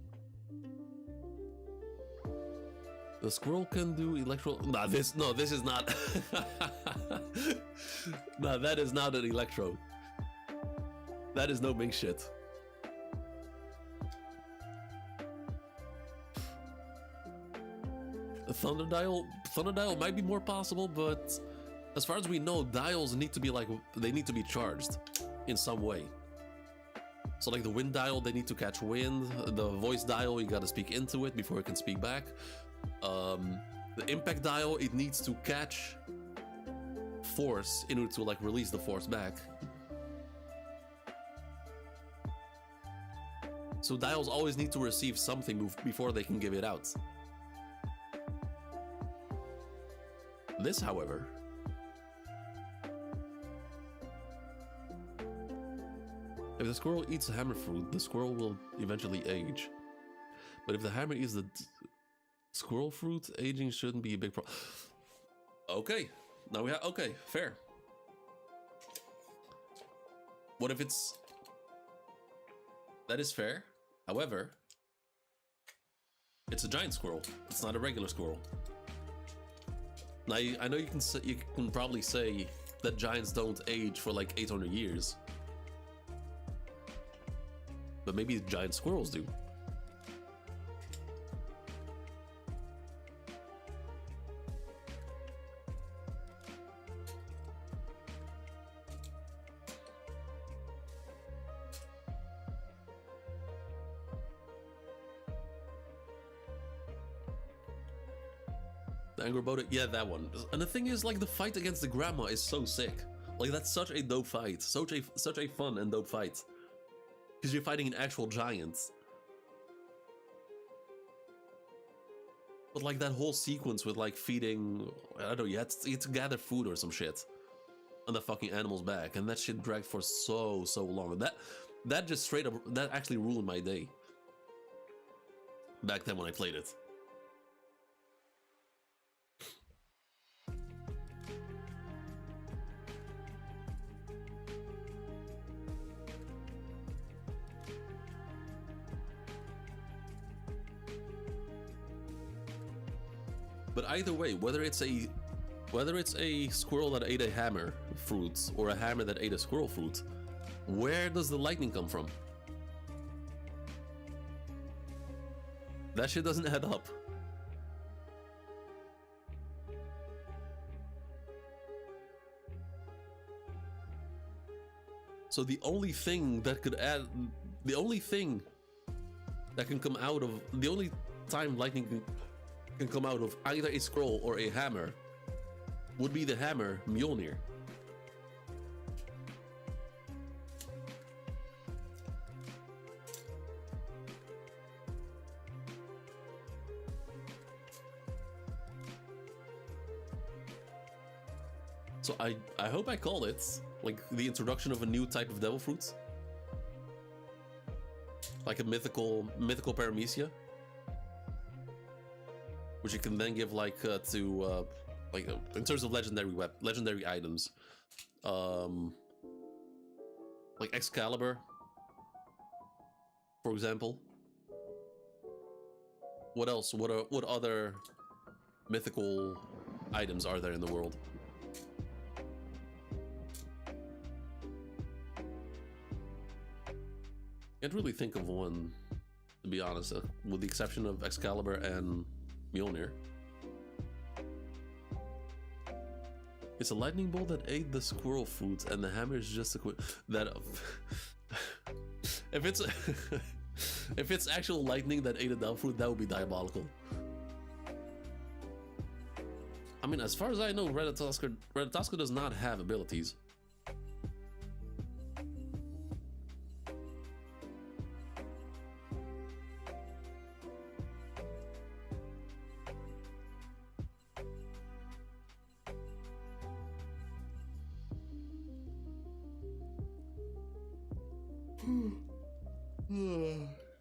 The squirrel can do electro... this is not... No, that is not an electro. That is no big shit. A thunder dial might be more possible, but as far as we know, dials need to be like, they need to be charged in some way. So like the wind dial, they need to catch wind. The voice dial, you gotta speak into it before it can speak back. The impact dial, it needs to catch force in order to like release the force back. So dials always need to receive something before they can give it out. This, however, if the squirrel eats a hammer fruit, the squirrel will eventually age. But if the hammer eats the squirrel fruit, aging shouldn't be a big problem. Okay, now we have, okay, fair. What if it's... That is fair. However, it's a giant squirrel. It's not a regular squirrel. Now, I know you can probably say that giants don't age for like 800 years. But maybe giant squirrels do. The Angry Boda, yeah, that one. And the thing is, like, the fight against the grandma is so sick. Like, that's such a dope fight. Such a fun and dope fight. Because you're fighting an actual giant. But, like, that whole sequence with, like, feeding... I don't know, you had to gather food or some shit on the fucking animal's back. And that shit dragged for so long. And that just straight up... That actually ruined my day. Back then when I played it. But either way, whether it's a squirrel that ate a hammer fruit or a hammer that ate a squirrel fruit, where does the lightning come from? That shit doesn't add up. So the only thing that could add, the only thing that can come out of, the only time lightning can come out of either a scroll or a hammer would be the hammer Mjolnir. So I hope I called it, like, the introduction of a new type of devil fruit. Like a mythical paramecia. Which you can then give, like, to, like, in terms of legendary items. Like Excalibur, for example. What else? What other mythical items are there in the world? Can't really think of one, to be honest, with the exception of Excalibur and Mjolnir. It's a lightning bolt that ate the squirrel fruit, and the hammer is just a that. If it's if it's actual lightning that ate a devil fruit, that would be diabolical. I mean, as far as I know, Ratatoskr does not have abilities.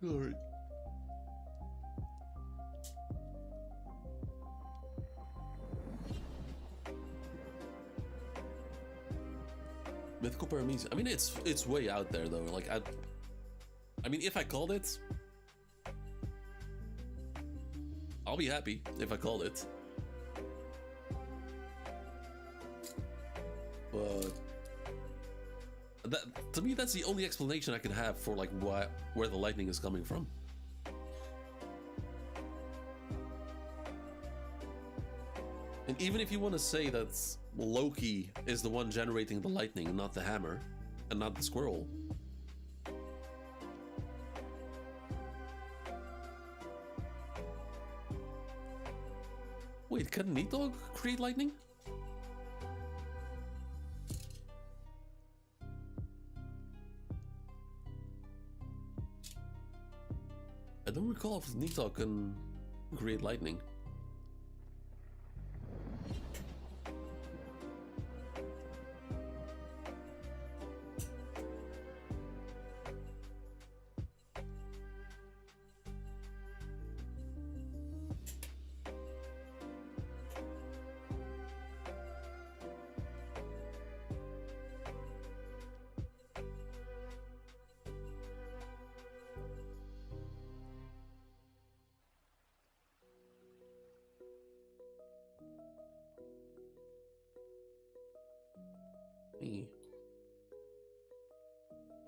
Sorry. Mythical paramecia. I mean, it's way out there though. Like I mean, if I called it, I'll be happy if I called it. But that, to me, that's the only explanation I can have for, like, where the lightning is coming from. And even if you want to say that Loki is the one generating the lightning, not the hammer, and not the squirrel. Wait, can Nidhogg create lightning? I don't recall if Nidhogg can create lightning.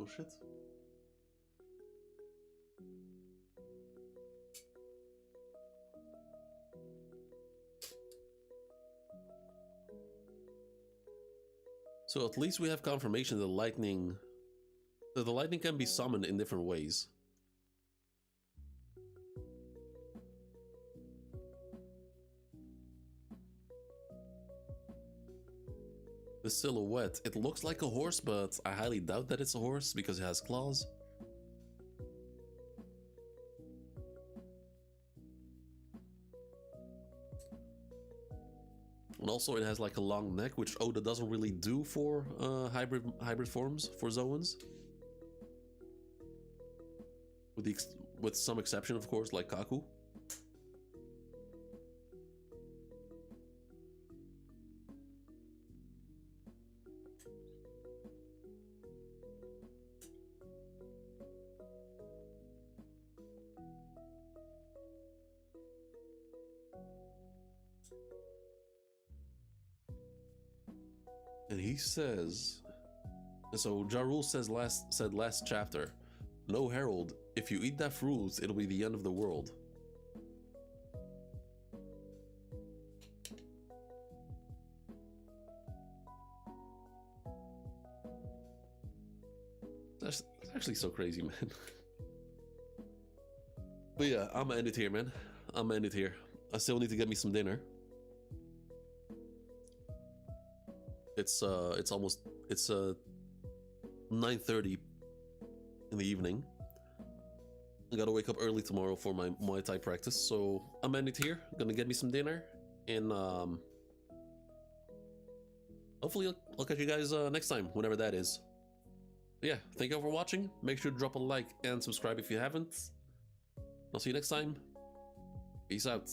Oh shit. So at least we have confirmation that the lightning can be summoned in different ways. the silhouette, it looks like a horse, but I highly doubt that it's a horse because it has claws. And also it has like a long neck, which Oda doesn't really do for hybrid forms for Zoans. With some exception, of course, like Kaku. And he says, so Ja Rule said last chapter, no Herald, if you eat that fruit, it'll be the end of the world. That's actually so crazy, man. But yeah, I'm gonna end it here, man. I'm gonna end it here. I still need to get me some dinner. It's 9:30 in the evening. I gotta wake up early tomorrow for my Muay Thai practice, so I'm ending it here. I'm gonna get me some dinner, and hopefully I'll catch you guys next time, whenever that is. But yeah, thank you all for watching. Make sure to drop a like and subscribe if you haven't. I'll see you next time. Peace out.